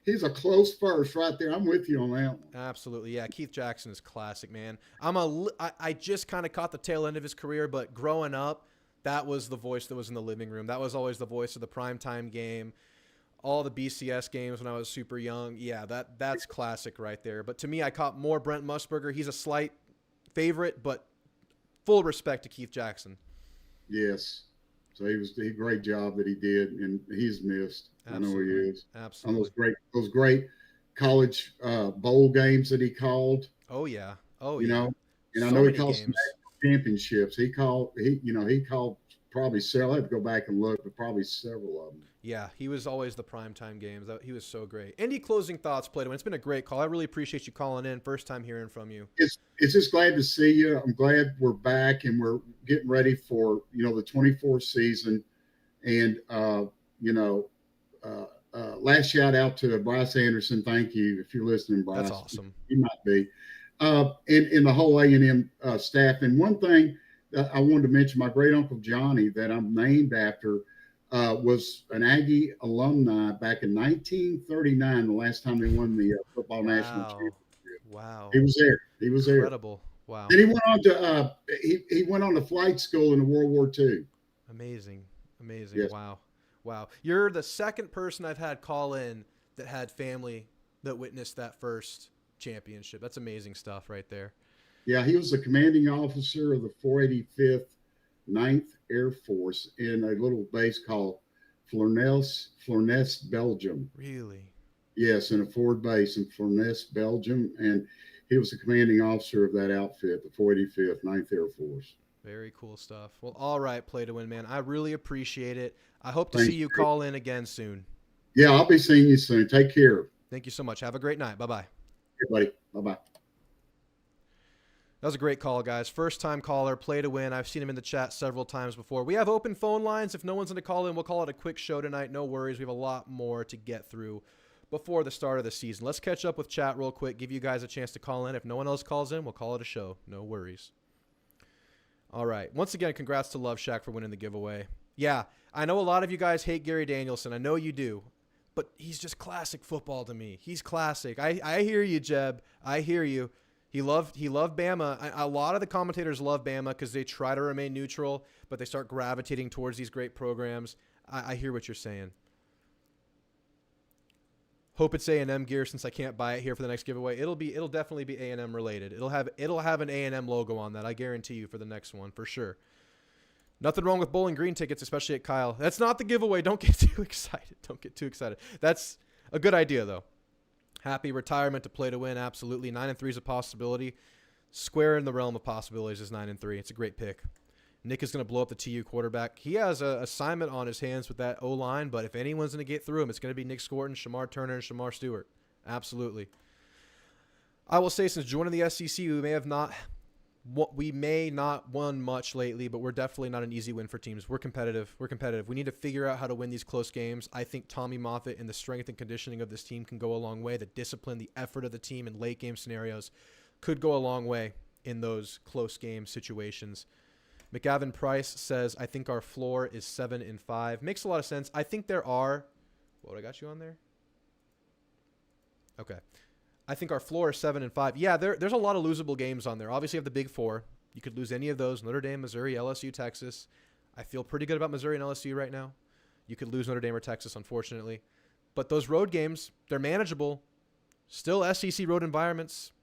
Speaker 2: he's a close first right there. I'm with you on that one.
Speaker 1: Absolutely. Yeah, Keith Jackson is classic, man. I just kind of caught the tail end of his career, but growing up, that was the voice that was in the living room. That was always the voice of the primetime game. All the BCS games when I was super young. Yeah, that's classic right there. But to me, I caught more Brent Musburger. He's a slight favorite, but full respect to Keith Jackson.
Speaker 2: Yes. So he was a great job that he did, and he's missed. Absolutely. I know he is.
Speaker 1: Absolutely.
Speaker 2: On those great college bowl games that he called.
Speaker 1: Oh yeah.
Speaker 2: And I know he called some championships. He called probably several. I have to go back and look, but probably several of them.
Speaker 1: Yeah, he was always the primetime games. He was so great. Any closing thoughts, Plato? It's been a great call. I really appreciate you calling in. First time hearing from you.
Speaker 2: It's just glad to see you. I'm glad we're back and we're getting ready for the 24th season. And last shout out to Bryce Anderson. Thank you if you're listening, Bryce.
Speaker 1: That's awesome.
Speaker 2: He might be. And the whole A&M staff. And one thing that I wanted to mention, my great uncle Johnny, that I'm named after, was an Aggie alumni back in 1939, the last time they won the football national championship.
Speaker 1: Wow.
Speaker 2: He was there.
Speaker 1: Incredible. Wow.
Speaker 2: And he went on to he went on to flight school in the World War II.
Speaker 1: Amazing.
Speaker 2: Yes.
Speaker 1: Wow. You're the second person I've had call in that had family that witnessed that first championship. That's amazing stuff right there.
Speaker 2: Yeah, he was the commanding officer of the 485th 9th Air Force in a little base called Flournes, Belgium.
Speaker 1: Really?
Speaker 2: Yes, in a forward base in Flournes, Belgium. And he was the commanding officer of that outfit, the 485th 9th Air Force.
Speaker 1: Very cool stuff. Well, all right, Play to Win, man. I really appreciate it. I hope to see you call in again soon.
Speaker 2: Yeah, I'll be seeing you soon. Take care.
Speaker 1: Thank you so much. Have a great night. Bye-bye.
Speaker 2: Hey, buddy. Bye-bye.
Speaker 1: That was a great call, guys. First-time caller, Play to Win. I've seen him in the chat several times before. We have open phone lines. If no one's going to call in, we'll call it a quick show tonight. No worries. We have a lot more to get through before the start of the season. Let's catch up with chat real quick, give you guys a chance to call in. If no one else calls in, we'll call it a show. No worries. All right. Once again, congrats to Love Shack for winning the giveaway. Yeah, I know a lot of you guys hate Gary Danielson. I know you do. But he's just classic football to me. He's classic. I hear you, Jeb. I hear you. He loved Bama. A lot of the commentators love Bama because they try to remain neutral, but they start gravitating towards these great programs. I hear what you're saying. Hope it's A&M gear since I can't buy it here for the next giveaway. It'll definitely be A&M related. It'll have an A&M logo on that. I guarantee you for the next one for sure. Nothing wrong with Bowling Green tickets, especially at Kyle. That's not the giveaway. Don't get too excited. That's a good idea though. Happy retirement to play to win. Absolutely. 9-3 is a possibility. Square in the realm of possibilities is 9-3. It's a great pick. Nick is going to blow up the TU quarterback. He has an assignment on his hands with that O-line, but if anyone's going to get through him, it's going to be Nick Scorton, Shamar Turner, and Shamar Stewart. Absolutely. I will say, since joining the SEC, we may not won much lately, but we're definitely not an easy win for teams. We're competitive. We need to figure out how to win these close games. I think Tommy Moffitt and the strength and conditioning of this team can go a long way. The discipline, the effort of the team in late game scenarios could go a long way in those close game situations. McGavin Price says, I think our floor is 7-5. Makes a lot of sense. I think there are... What, I got you on there? Okay. I think our floor is 7-5. Yeah, there's a lot of losable games on there. Obviously, you have the big four. You could lose any of those. Notre Dame, Missouri, LSU, Texas. I feel pretty good about Missouri and LSU right now. You could lose Notre Dame or Texas, unfortunately. But those road games, they're manageable. Still SEC road environments.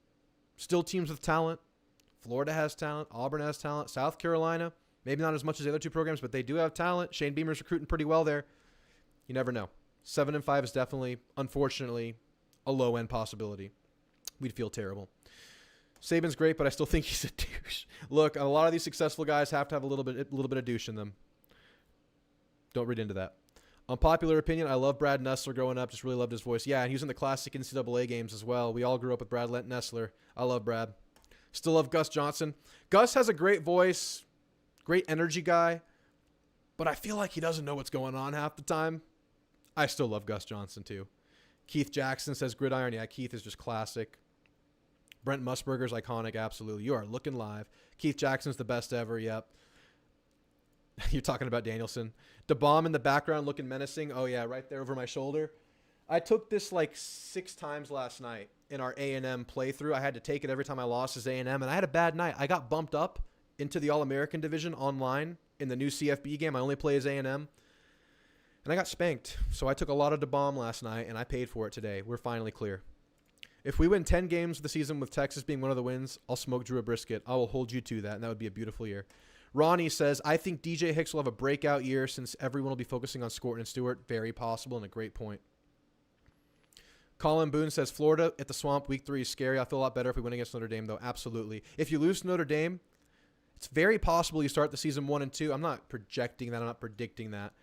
Speaker 1: Still teams with talent. Florida has talent. Auburn has talent. South Carolina, maybe not as much as the other two programs, but they do have talent. Shane Beamer's recruiting pretty well there. You never know. 7-5 is definitely, unfortunately, a low-end possibility. We'd feel terrible. Saban's great, but I still think he's a douche. Look, a lot of these successful guys have to have a little bit of douche in them. Don't read into that. Unpopular opinion, I love Brad Nessler growing up. Just really loved his voice. Yeah, and he was in the classic NCAA games as well. We all grew up with Brad Nessler. I love Brad. Still love Gus Johnson. Gus has a great voice, great energy guy, but I feel like he doesn't know what's going on half the time. I still love Gus Johnson too. Keith Jackson says Gridiron. Yeah, Keith is just classic. Brent Musburger's iconic. Absolutely. You are looking live. Keith Jackson's the best ever. Yep. You're talking about Danielson. DeBomb in the background looking menacing. Oh, yeah, right there over my shoulder. I took this like 6 times last night in our A&M playthrough. I had to take it every time I lost as A&M, and I had a bad night. I got bumped up into the All-American division online in the new CFB game. I only play as A&M, and I got spanked. So I took a lot of DeBomb last night, and I paid for it today. We're finally clear. If we win 10 games of the season with Texas being one of the wins, I'll smoke Drew a brisket. I will hold you to that, and that would be a beautiful year. Ronnie says, I think DJ Hicks will have a breakout year since everyone will be focusing on Scorton and Stewart. Very possible and a great point. Colin Boone says, Florida at the Swamp, week 3 is scary. I feel a lot better if we win against Notre Dame, though. Absolutely. If you lose to Notre Dame, it's very possible you start the season 1-2. I'm not projecting that. I'm not predicting that.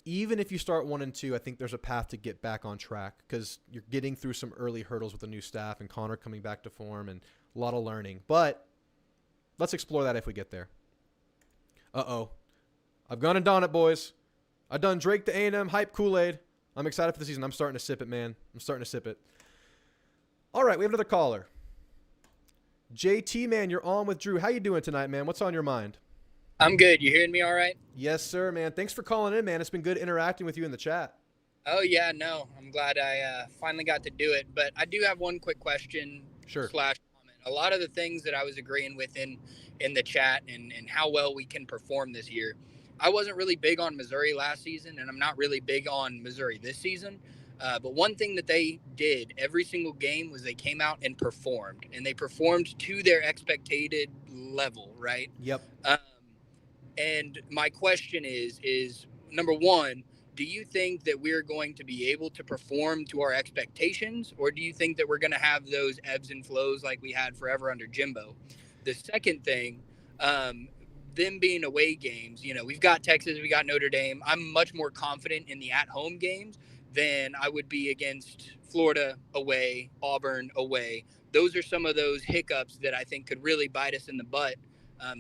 Speaker 1: Even if you start 1-2, I think there's a path to get back on track because you're getting through some early hurdles with the new staff and Connor coming back to form and a lot of learning. But let's explore that if we get there. Uh-oh. I've gone and done it, boys. I've done Drake the A&M hype Kool-Aid. I'm excited for the season. I'm starting to sip it, man. I'm starting to sip it. All right, we have another caller. JT, man, you're on with Drew. How you doing tonight, man? What's on your mind?
Speaker 3: I'm good. You hearing me all right?
Speaker 1: Yes, sir, man. Thanks for calling in, man. It's been good interacting with you in the chat.
Speaker 3: Oh, yeah, no. I'm glad I finally got to do it. But I do have one quick question
Speaker 1: Sure.
Speaker 3: / comment. A lot of the things that I was agreeing with in the chat and how well we can perform this year. I wasn't really big on Missouri last season, and I'm not really big on Missouri this season. But one thing that they did every single game was they came out and performed. And they performed to their expected level, right?
Speaker 1: Yep.
Speaker 3: And my question is number one, do you think that we're going to be able to perform to our expectations, or do you think that we're going to have those ebbs and flows like we had forever under Jimbo? The second thing, them being away games, we've got Texas, we got Notre Dame. I'm much more confident in the at-home games than I would be against Florida away, Auburn away. Those are some of those hiccups that I think could really bite us in the butt.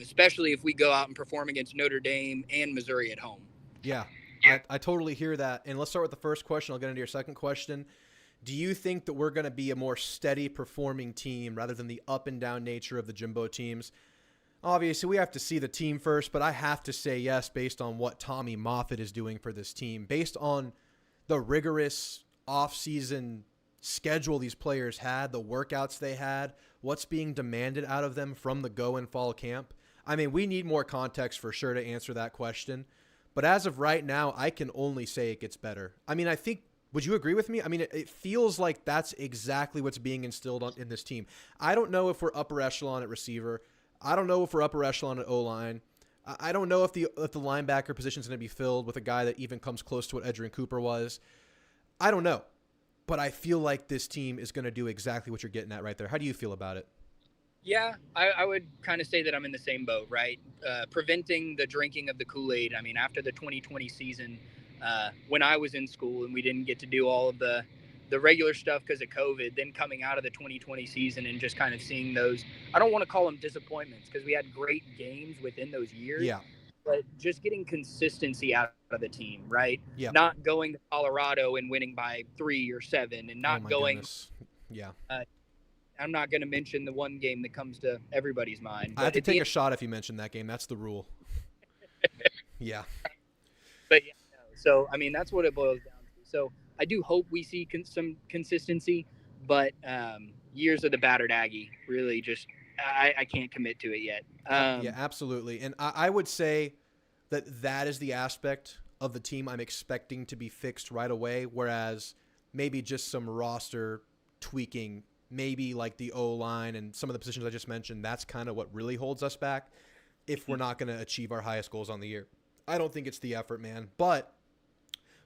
Speaker 3: Especially if we go out and perform against Notre Dame and Missouri at home.
Speaker 1: Yeah, I totally hear that. And let's start with the first question. I'll get into your second question. Do you think that we're going to be a more steady performing team rather than the up and down nature of the Jimbo teams? Obviously, we have to see the team first, but I have to say yes based on what Tommy Moffitt is doing for this team, based on the rigorous offseason schedule these players had, the workouts they had, what's being demanded out of them from the go and fall camp. I mean, we need more context for sure to answer that question. But as of right now, I can only say it gets better. I mean, I think, would you agree with me? I mean, it feels like that's exactly what's being instilled in this team. I don't know if we're upper echelon at receiver. I don't know if we're upper echelon at O-line. I don't know if the linebacker position is going to be filled with a guy that even comes close to what Edgerrin Cooper was. I don't know. but I feel like this team is going to do exactly what you're getting at right there. How do you feel about it?
Speaker 3: Yeah, I would kind of say that I'm in the same boat, right? Preventing the drinking of the Kool-Aid. I mean, after the 2020 season, when I was in school and we didn't get to do all of the regular stuff because of COVID, then coming out of the 2020 season and just kind of seeing those, I don't want to call them disappointments because we had great games within those years.
Speaker 1: Yeah.
Speaker 3: But just getting consistency out of the team, right?
Speaker 1: Yeah.
Speaker 3: Not going to Colorado and winning by 3 or 7, and
Speaker 1: Oh
Speaker 3: not
Speaker 1: my
Speaker 3: going.
Speaker 1: goodness. Yeah.
Speaker 3: I'm not going to mention the one game that comes to everybody's mind.
Speaker 1: I have to take a shot if you mention that game. That's the rule. Yeah.
Speaker 3: But yeah, no. So I mean, that's what it boils down to. So I do hope we see some consistency, but years of the battered Aggie really just I can't commit to it yet.
Speaker 1: Yeah, absolutely. And I would say that is the aspect of the team I'm expecting to be fixed right away, whereas maybe just some roster tweaking, maybe like the O-line and some of the positions I just mentioned, that's kind of what really holds us back if we're not going to achieve our highest goals on the year. I don't think it's the effort, man. But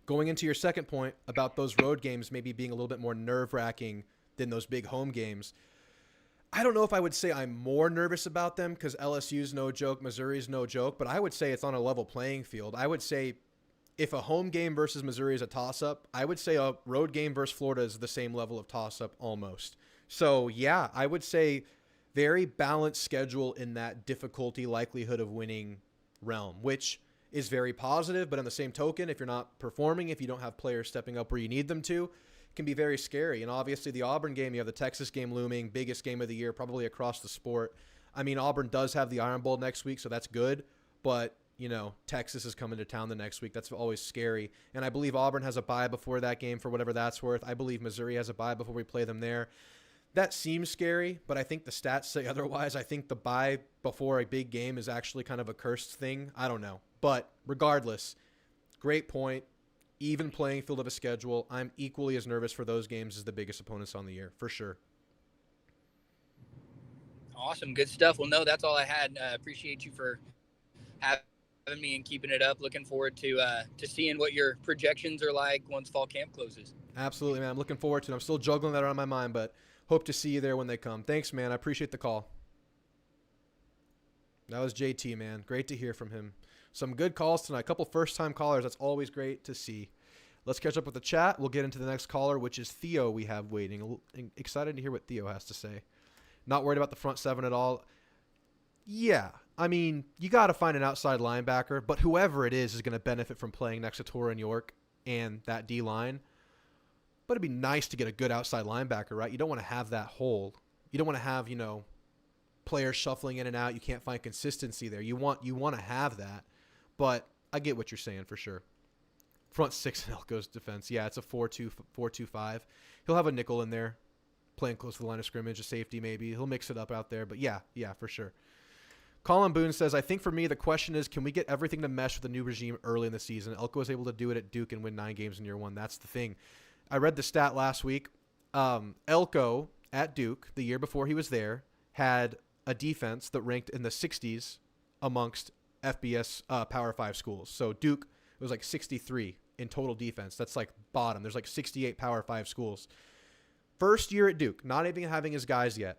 Speaker 1: going into your second point about those road games maybe being a little bit more nerve-wracking than those big home games, I don't know if I would say I'm more nervous about them because LSU's no joke, Missouri's no joke, but I would say it's on a level playing field. I would say if a home game versus Missouri is a toss-up, I would say a road game versus Florida is the same level of toss-up almost. So, yeah, I would say very balanced schedule in that difficulty likelihood of winning realm, which is very positive. But on the same token, if you're not performing, if you don't have players stepping up where you need them to, it can be very scary. And obviously the Auburn game, you have the Texas game looming, biggest game of the year, probably across the sport. I mean, Auburn does have the Iron Bowl next week, so that's good. But, you know, Texas is coming to town the next week. That's always scary. And I believe Auburn has a bye before that game for whatever that's worth. I believe Missouri has a bye before we play them there. That seems scary, but I think the stats say otherwise. I think the bye before a big game is actually kind of a cursed thing. I don't know. But regardless, great point. Even playing field of a schedule. I'm equally as nervous for those games as the biggest opponents on the year, for sure.
Speaker 3: Awesome. Good stuff. Well, no, that's all I had. Appreciate you for having me and keeping it up. Looking forward to seeing what your projections are like once fall camp closes.
Speaker 1: Absolutely, man. I'm looking forward to it. I'm still juggling that around my mind, but hope to see you there when they come. Thanks, man. I appreciate the call. That was JT, man. Great to hear from him. Some good calls tonight. A couple first-time callers. That's always great to see. Let's catch up with the chat. We'll get into the next caller, which is Theo we have waiting. Excited to hear what Theo has to say. Not worried about the front seven at all. Yeah, I mean, you got to find an outside linebacker, but whoever it is going to benefit from playing next to Torrin York and that D-line. But it'd be nice to get a good outside linebacker, right? You don't want to have that hole. You don't want to have, players shuffling in and out. You can't find consistency there. You want to have that. But I get what you're saying for sure. Front six in Elko's defense. Yeah, it's a 4-2-5. He'll have a nickel in there, playing close to the line of scrimmage, a safety maybe. He'll mix it up out there. But yeah, for sure. Colin Boone says, I think for me, the question is, can we get everything to mesh with the new regime early in the season? Elko was able to do it at Duke and win 9 games in year 1. That's the thing. I read the stat last week. Elko at Duke, the year before he was there, had a defense that ranked in the 60s amongst FBS Power 5 schools. So Duke was like 63 in total defense. That's like bottom. There's like 68 Power 5 schools. First year at Duke, not even having his guys yet,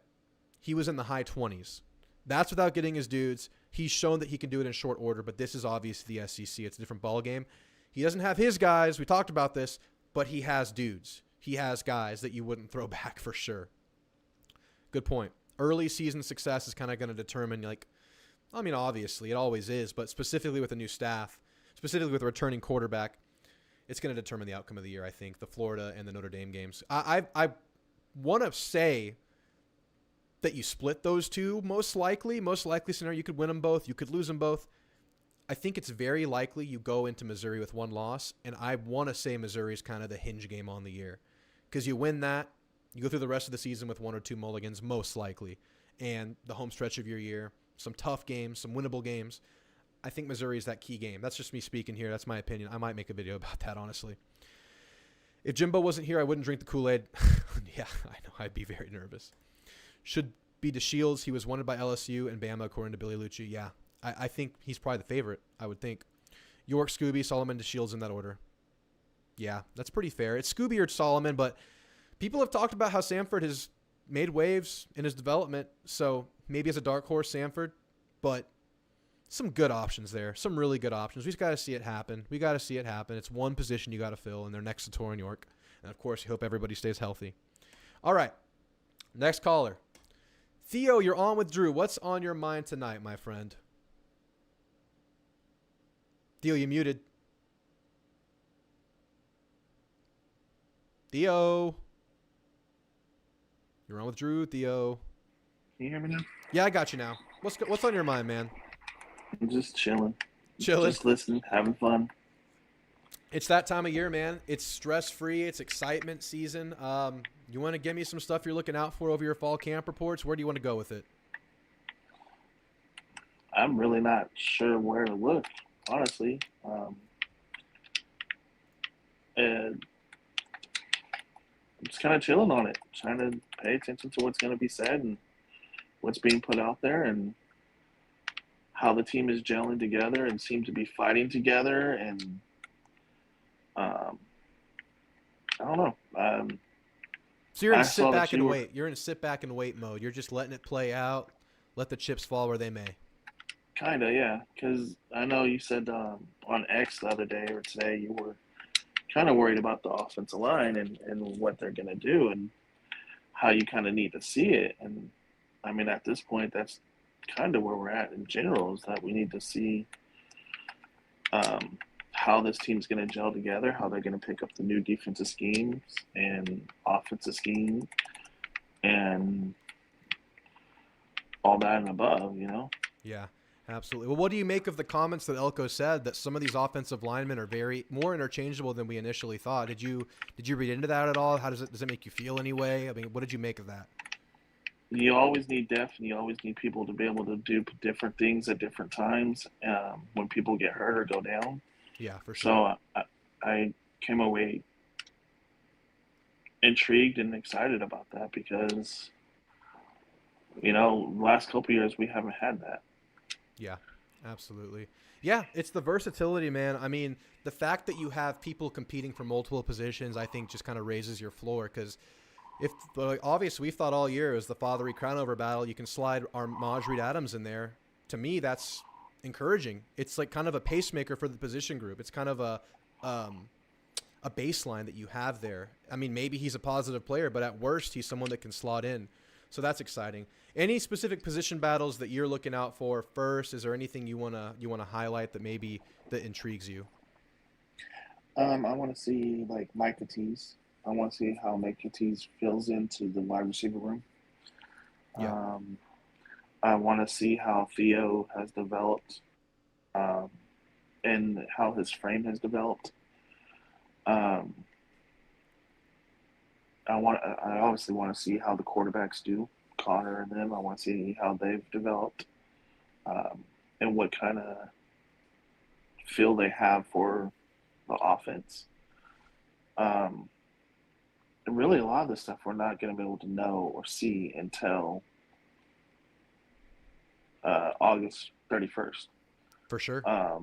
Speaker 1: he was in the high 20s. That's without getting his dudes. He's shown that he can do it in short order, but this is obviously the SEC. It's a different ball game. He doesn't have his guys. We talked about this, but he has dudes. He has guys that you wouldn't throw back for sure. Good point. Early season success is kind of going to determine, obviously it always is, but specifically with a new staff, specifically with a returning quarterback, it's going to determine the outcome of the year, I think, the Florida and the Notre Dame games. I want to say that you split those two, most likely scenario. You could win them both. You could lose them both. I think it's very likely you go into Missouri with 1 loss, and I want to say Missouri is kind of the hinge game on the year because you win that, you go through the rest of the season with 1 or 2 mulligans, most likely, and the home stretch of your year, some tough games, some winnable games. I think Missouri is that key game. That's just me speaking here. That's my opinion. I might make a video about that, honestly. If Jimbo wasn't here, I wouldn't drink the Kool-Aid. Yeah, I know. I'd be very nervous. Should be DeShields. He was wanted by LSU and Bama, according to Billy Lucci. Yeah, I think he's probably the favorite, I would think. York, Scooby, Solomon, DeShields in that order. Yeah, that's pretty fair. It's Scooby or Solomon, but people have talked about how Samford has made waves in his development, so maybe as a dark horse, Samford, but some good options there, some really good options. We just got to see it happen. We got to see it happen. It's one position you got to fill, and they're next to Torrin York. And, of course, you hope everybody stays healthy. All right, next caller. Theo, you're on with Drew. What's on your mind tonight, my friend? Theo, you muted. Theo. You're on with Drew, Theo.
Speaker 4: Can you hear me now?
Speaker 1: Yeah, I got you now. What's on your mind, man?
Speaker 4: I'm just chilling.
Speaker 1: Chilling.
Speaker 4: Just listening, having fun.
Speaker 1: It's that time of year, man. It's stress-free. It's excitement season. You want to give me some stuff you're looking out for over your fall camp reports? Where do you want to go with it?
Speaker 4: I'm really not sure where to look, honestly. And I'm just kind of chilling on it, trying to pay attention to what's going to be said and what's being put out there and how the team is gelling together and seem to be fighting together. And I don't know.
Speaker 1: So you're in
Speaker 4: I
Speaker 1: sit
Speaker 4: saw that
Speaker 1: back and
Speaker 4: you were-
Speaker 1: wait. You're in sit back and wait mode. You're just letting it play out. Let the chips fall where they may.
Speaker 4: Kind of, yeah. Because I know you said on X the other day or today you were kind of worried about the offensive line and what they're going to do and how you kind of need to see it. And, I mean, at this point, that's kind of where we're at in general, is that we need to see how this team's going to gel together, how they're going to pick up the new defensive schemes and offensive scheme and all that and above, you know?
Speaker 1: Yeah, absolutely. Well, what do you make of the comments that Elko said that some of these offensive linemen are very more interchangeable than we initially thought? Did you read into that at all? How does it make you feel anyway? I mean, what did you make of that?
Speaker 4: You always need depth, and you always need people to be able to do different things at different times when people get hurt or go down.
Speaker 1: Yeah, for sure.
Speaker 4: So I came away intrigued and excited about that because, you know, last couple of years we haven't had that.
Speaker 1: Yeah, absolutely. Yeah, it's the versatility, man. I mean, the fact that you have people competing for multiple positions, I think, just kind of raises your floor because if obviously we've thought all year is the Fathery Crownover battle, you can slide our Maj Reed Adams in there. To me, that's encouraging. It's like kind of a pacemaker for the position group. It's kind of a baseline that you have there. I mean, maybe he's a positive player, but at worst, he's someone that can slot in. So that's exciting. Any specific position battles that you're looking out for first? Is there anything you wanna highlight that intrigues you?
Speaker 4: I want to see like Mike Catese. I want to see how Mike Catese fills into the wide receiver room.
Speaker 1: Yeah.
Speaker 4: I want to see how Theo has developed and how his frame has developed. I obviously want to see how the quarterbacks do, Connor and them. I want to see how they've developed and what kind of feel they have for the offense. And really, a lot of this stuff we're not going to be able to know or see until August 31st.
Speaker 1: For sure.
Speaker 4: I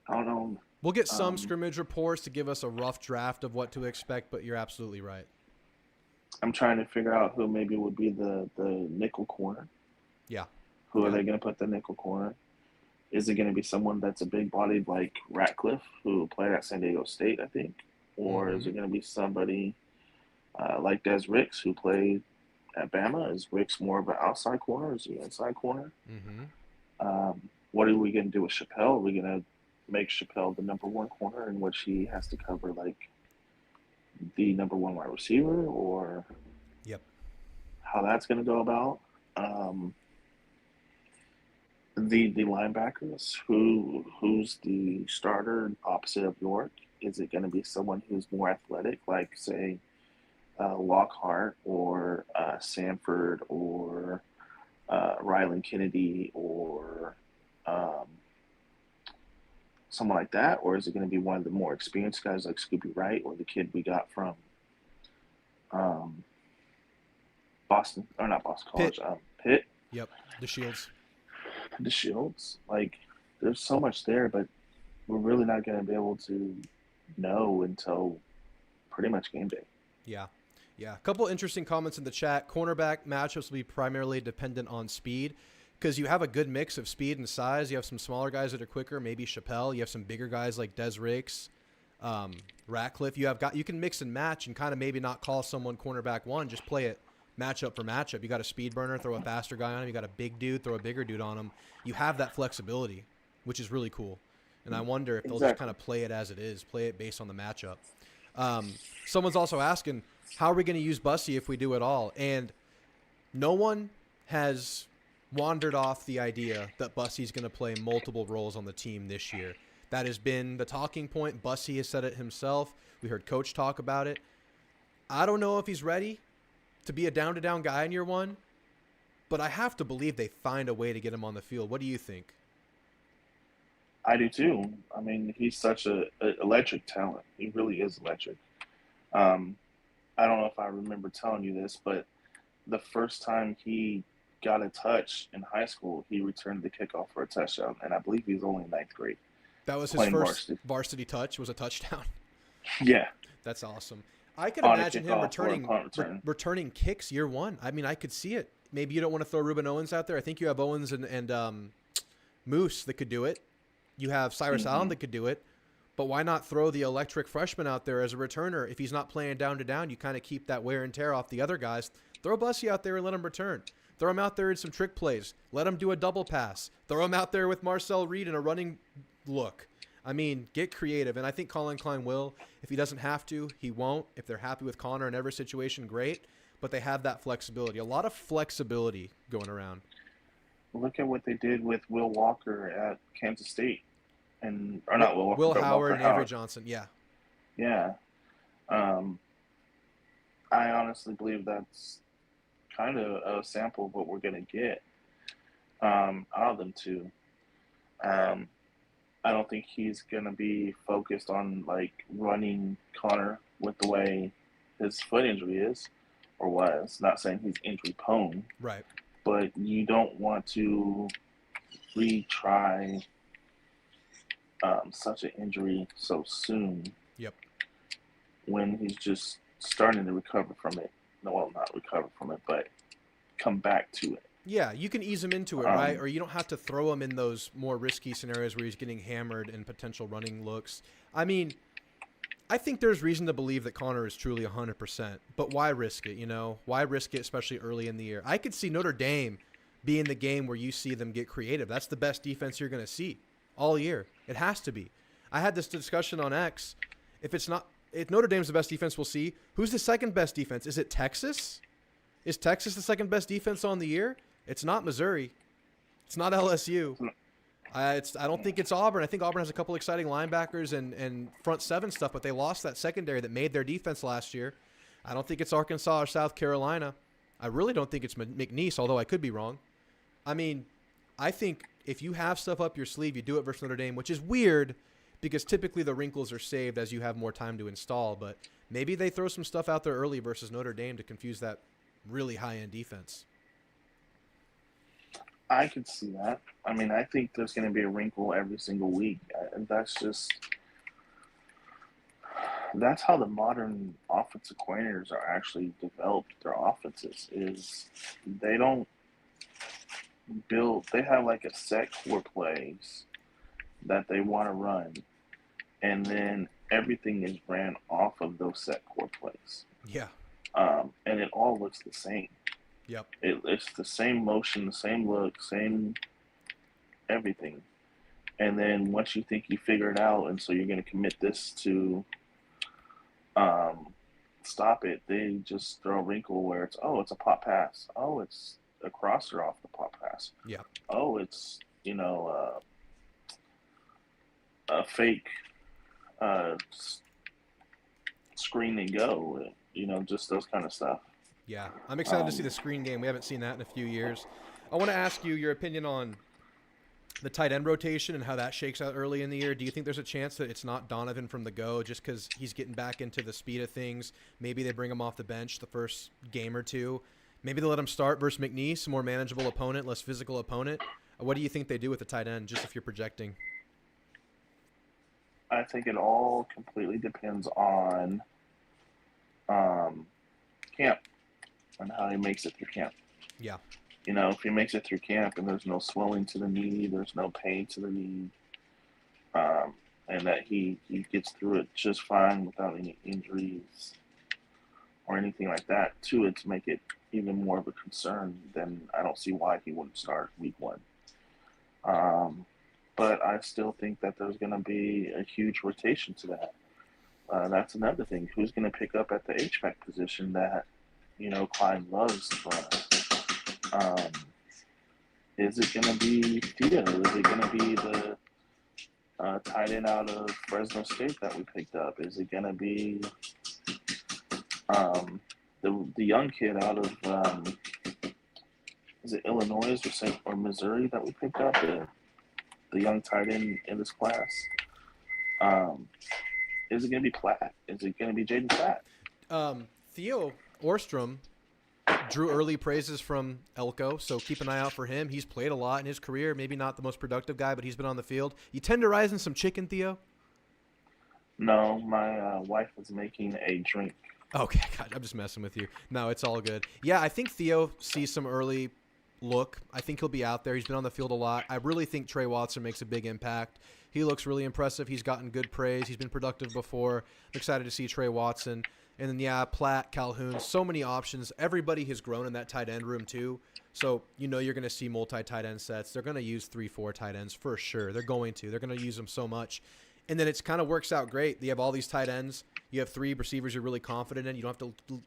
Speaker 4: don't know.
Speaker 1: We'll get some scrimmage reports to give us a rough draft of what to expect, but you're absolutely right.
Speaker 4: I'm trying to figure out who maybe would be the nickel corner.
Speaker 1: Yeah.
Speaker 4: Who are they going to put the nickel corner? Is it going to be someone that's a big-bodied like Ratcliffe, who played at San Diego State, I think? Or is it going to be somebody like Des Ricks, who played at Bama? Is Ricks more of an outside corner? Is he an inside corner?
Speaker 1: Mm-hmm.
Speaker 4: What are we going to do with Chappelle? Are we going to make Chappelle the number one corner in which he has to cover like the number one wide receiver, or how that's going to go about? The linebackers, who's the starter opposite of York? Is it going to be someone who's more athletic, like say Lockhart or Sanford or Rylan Kennedy or someone like that? Or is it going to be one of the more experienced guys like Scooby Wright or the kid we got from Boston, or not Boston College, Pitt?
Speaker 1: Yep, the Shields.
Speaker 4: The Shields. Like, there's so much there, but we're really not going to be able to know until pretty much game day.
Speaker 1: Yeah. Yeah. A couple interesting comments in the chat. Cornerback matchups will be primarily dependent on speed because you have a good mix of speed and size. You have some smaller guys that are quicker, maybe Chappelle. You have some bigger guys like Des Rakes, Ratcliffe. You can mix and match and kind of maybe not call someone cornerback one, just play it matchup for matchup. You got a speed burner, throw a faster guy on him. You got a big dude, throw a bigger dude on him. You have that flexibility, which is really cool. And I wonder if they'll just kind of play it as it is, play it based on the matchup. Someone's also asking, how are we going to use Bussy if we do it all? And no one has wandered off the idea that Bussy's going to play multiple roles on the team this year. That has been the talking point. Bussy has said it himself. We heard Coach talk about it. I don't know if he's ready to be a down-to-down guy in year one, but I have to believe they find a way to get him on the field. What do you think?
Speaker 4: I do too. I mean, he's such a electric talent. He really is electric. I don't know if I remember telling you this, but the first time he got a touch in high school, he returned the kickoff for a touchdown, and I believe he was only in ninth grade.
Speaker 1: That was his first varsity touch, was a touchdown.
Speaker 4: Yeah.
Speaker 1: That's awesome. I could imagine him returning kicks year one. I mean, I could see it. Maybe you don't want to throw Ruben Owens out there. I think you have Owens and Moose that could do it. You have Cyrus Allen that could do it. But why not throw the electric freshman out there as a returner? If he's not playing down to down, you kind of keep that wear and tear off the other guys. Throw Bussy out there and let him return. Throw him out there in some trick plays. Let him do a double pass. Throw him out there with Marcel Reed in a running look. I mean, get creative. And I think Colin Klein will. If he doesn't have to, he won't. If they're happy with Connor in every situation, great. But they have that flexibility. A lot of flexibility going around.
Speaker 4: Look at what they did with Will Walker at Kansas State. Or not Will Walker,
Speaker 1: Will
Speaker 4: but
Speaker 1: Howard
Speaker 4: Walker
Speaker 1: and Avery
Speaker 4: Howard.
Speaker 1: Johnson, yeah.
Speaker 4: Yeah. I honestly believe that's kind of a sample of what we're going to get out of them too. I don't think he's going to be focused on like running Connor with the way his foot injury is or was. Not saying he's injury prone,
Speaker 1: Right.
Speaker 4: but you don't want to retry such an injury so soon.
Speaker 1: Yep.
Speaker 4: When he's just starting to recover from it. No, well, not recover from it, but come back to it.
Speaker 1: Yeah, you can ease him into it, right? Or you don't have to throw him in those more risky scenarios where he's getting hammered in potential running looks. I mean, I think there's reason to believe that Connor is truly 100%, but why risk it, you know? Why risk it, especially early in the year? I could see Notre Dame being the game where you see them get creative. That's the best defense you're going to see all year. It has to be. I had this discussion on X. If Notre Dame's the best defense we'll see, who's the second best defense? Is it Texas? Is Texas the second best defense on the year? It's not Missouri. It's not LSU. I don't think it's Auburn. I think Auburn has a couple exciting linebackers and front seven stuff, but they lost that secondary that made their defense last year. I don't think it's Arkansas or South Carolina. I really don't think it's McNeese, although I could be wrong. I mean, I think if you have stuff up your sleeve, you do it versus Notre Dame, which is weird because typically the wrinkles are saved as you have more time to install. But maybe they throw some stuff out there early versus Notre Dame to confuse that really high-end defense.
Speaker 4: I could see that. I mean, I think there's going to be a wrinkle every single week. That's how the modern offensive coordinators are actually developed their offenses is they don't build, they have like a set core plays that they want to run, and then everything is ran off of those set core plays.
Speaker 1: Yeah.
Speaker 4: And it all looks the same.
Speaker 1: Yep.
Speaker 4: It's the same motion, the same look, same everything. And then once you think you figure it out, and so you're going to commit this to stop it, they just throw a wrinkle where it's a pop pass. Oh, it's a crosser off the pop pass.
Speaker 1: Yeah.
Speaker 4: Oh, it's, a fake screen and go, just those kind of stuff.
Speaker 1: Yeah, I'm excited to see the screen game. We haven't seen that in a few years. I want to ask you your opinion on the tight end rotation and how that shakes out early in the year. Do you think there's a chance that it's not Donovan from the go just because he's getting back into the speed of things? Maybe they bring him off the bench the first game or two. Maybe they let him start versus McNeese, a more manageable opponent, less physical opponent. What do you think they do with the tight end, just if you're projecting?
Speaker 4: I think it all completely depends on camp and how he makes it through camp.
Speaker 1: Yeah.
Speaker 4: If he makes it through camp and there's no swelling to the knee, there's no pain to the knee, and that he gets through it just fine without any injuries or anything like that to it to make it even more of a concern, then I don't see why he wouldn't start week 1. But I still think that there's going to be a huge rotation to that. That's another thing. Who's going to pick up at the HVAC position that, Klein loves to run? Is it going to be Theo? Is it going to be the tight end out of Fresno State that we picked up? Is it going to be the young kid out of is it Illinois or Missouri that we picked up? The young tight end in this class. Is it going to be Platt? Is it going to be Jaden Platt?
Speaker 1: Theo Orstrom drew early praises from Elko, so keep an eye out for him. He's played a lot in his career. Maybe not the most productive guy, but he's been on the field. You tenderizing some chicken, Theo?
Speaker 4: No, my wife was making a drink.
Speaker 1: Okay, God, I'm just messing with you. No, it's all good. Yeah, I think Theo sees some early look. I think he'll be out there. He's been on the field a lot. I really think Trey Watson makes a big impact. He looks really impressive. He's gotten good praise. He's been productive before. I'm excited to see Trey Watson. And then, yeah, Platt, Calhoun, so many options. Everybody has grown in that tight end room, too. So, you're going to see multi-tight end sets. They're going to use 3-4 tight ends for sure. They're going to. They're going to use them so much. And then it kind of works out great. You have all these tight ends. You have 3 receivers you're really confident in. You don't have to,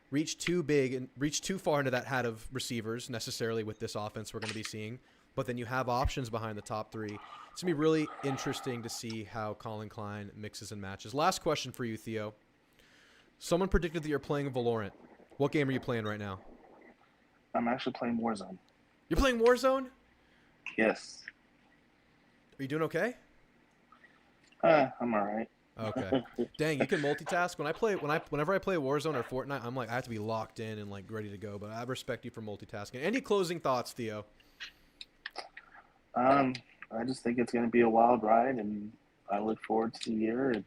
Speaker 1: reach too big and reach too far into that hat of receivers necessarily with this offense we're going to be seeing. But then you have options behind the top 3. It's going to be really interesting to see how Colin Klein mixes and matches. Last question for you, Theo. Someone predicted that you're playing Valorant. What game are you playing right now?
Speaker 4: I'm actually playing Warzone.
Speaker 1: You're playing Warzone?
Speaker 4: Yes.
Speaker 1: Are you doing okay?
Speaker 4: I'm all right.
Speaker 1: Okay. Dang, you can multitask. Whenever I play Warzone or Fortnite, I'm like I have to be locked in and like ready to go. But I respect you for multitasking. Any closing thoughts, Theo?
Speaker 4: I just think it's going to be a wild ride, and I look forward to the year. And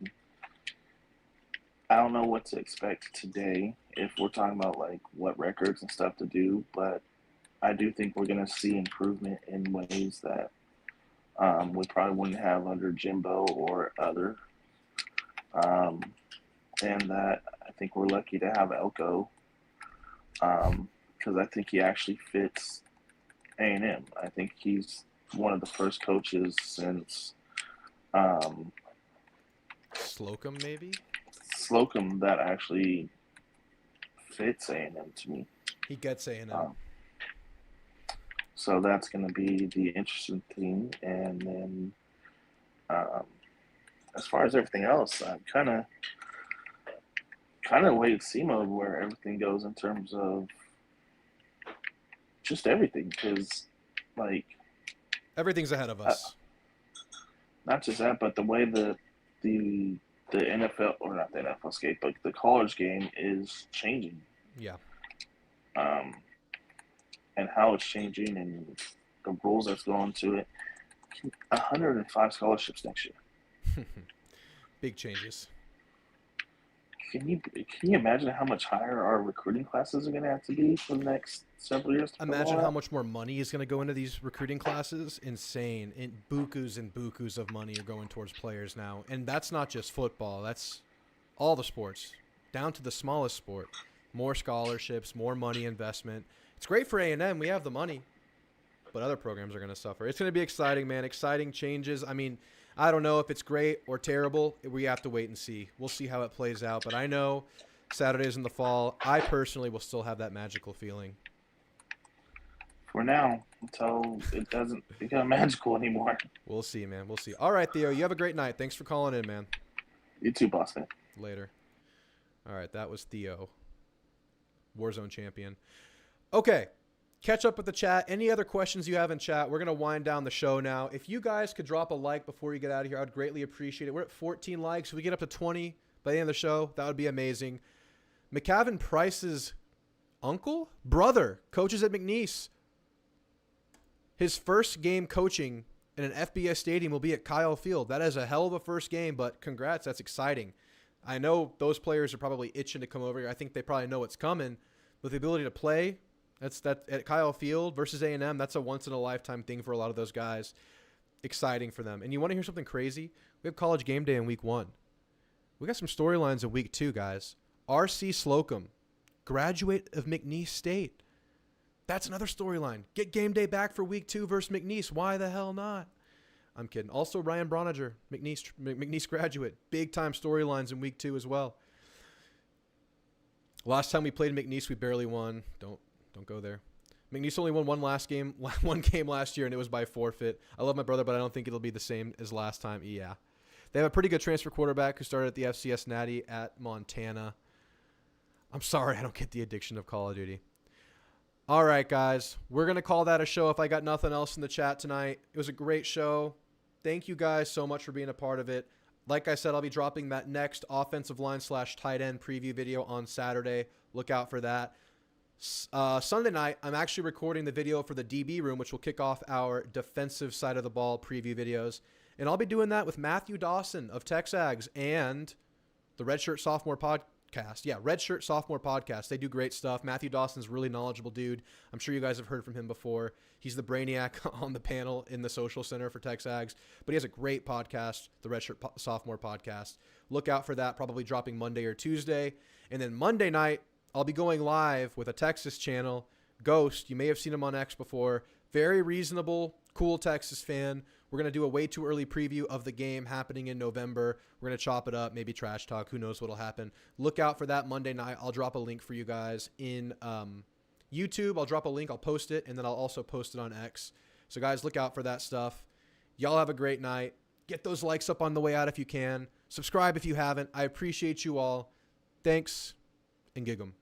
Speaker 4: I don't know what to expect today if we're talking about like what records and stuff to do, but I do think we're going to see improvement in ways that we probably wouldn't have under Jimbo or other. And that I think we're lucky to have Elko because I think he actually fits A&M. I think he's one of the first coaches since
Speaker 1: Slocum, maybe?
Speaker 4: Slocum that actually fits A&M to me.
Speaker 1: He gets A&M.
Speaker 4: So that's going to be the interesting thing. And then as far as everything else, I'm kind of wait and see mode where everything goes in terms of just everything. Because, like,
Speaker 1: everything's ahead of us.
Speaker 4: Not just that, but the way the NFL, or not the NFL skate, but the college game is changing.
Speaker 1: Yeah.
Speaker 4: And how it's changing and the rules that's going to it. 105 scholarships next year.
Speaker 1: Big changes.
Speaker 4: Can you imagine how much higher our recruiting classes are going to have to be for the next several years?
Speaker 1: Imagine how much more money is going to go into these recruiting classes. Insane. Bukus and bukus of money are going towards players now. And that's not just football. That's all the sports, down to the smallest sport. More scholarships, more money investment. It's great for A&M. We have the money. But other programs are going to suffer. It's going to be exciting, man. Exciting changes. I mean, I don't know if it's great or terrible. We have to wait and see. We'll see how it plays out. But I know Saturdays in the fall, I personally will still have that magical feeling.
Speaker 4: For now, until it doesn't become magical anymore.
Speaker 1: We'll see, man. We'll see. All right, Theo, you have a great night. Thanks for calling in, man.
Speaker 4: You too, boss man.
Speaker 1: Later. All right, that was Theo, Warzone champion. Okay. Catch up with the chat. Any other questions you have in chat? We're going to wind down the show now. If you guys could drop a like before you get out of here, I would greatly appreciate it. We're at 14 likes. If we get up to 20 by the end of the show, that would be amazing. McCavin Price's brother, coaches at McNeese. His first game coaching and an FBS stadium will be at Kyle Field. That is a hell of a first game, but congrats. That's exciting. I know those players are probably itching to come over here. I think they probably know what's coming. But the ability to play, that's at Kyle Field versus A&M, that's a once-in-a-lifetime thing for a lot of those guys. Exciting for them. And you want to hear something crazy? We have College Game Day in week 1. We got some storylines in week 2, guys. R.C. Slocum, graduate of McNeese State. That's another storyline. Get Game Day back for week 2 versus McNeese. Why the hell not? I'm kidding. Also, Ryan Broniger, McNeese graduate. Big-time storylines in week 2 as well. Last time we played McNeese, we barely won. Don't go there. McNeese only won one game last year, and it was by forfeit. I love my brother, but I don't think it'll be the same as last time. Yeah. They have a pretty good transfer quarterback who started at the FCS Natty at Montana. I'm sorry, I don't get the addiction of Call of Duty. All right, guys. We're going to call that a show if I got nothing else in the chat tonight. It was a great show. Thank you guys so much for being a part of it. Like I said, I'll be dropping that next offensive line / tight end preview video on Saturday. Look out for that. Sunday night, I'm actually recording the video for the DB room, which will kick off our defensive side of the ball preview videos. And I'll be doing that with Matthew Dawson of Texags and the Redshirt Sophomore Podcast. Yeah, Redshirt Sophomore Podcast. They do great stuff. Matthew Dawson's a really knowledgeable dude. I'm sure you guys have heard from him before. He's the brainiac on the panel in the Social Center for Texags. But he has a great podcast, the Redshirt Sophomore Podcast. Look out for that, probably dropping Monday or Tuesday. And then Monday night, I'll be going live with a Texas channel, Ghost. You may have seen him on X before. Very reasonable, cool Texas fan. We're going to do a way too early preview of the game happening in November. We're going to chop it up, maybe trash talk. Who knows what'll happen. Look out for that Monday night. I'll drop a link for you guys in YouTube. I'll drop a link. I'll post it, and then I'll also post it on X. So, guys, look out for that stuff. Y'all have a great night. Get those likes up on the way out if you can. Subscribe if you haven't. I appreciate you all. Thanks, and gig 'em.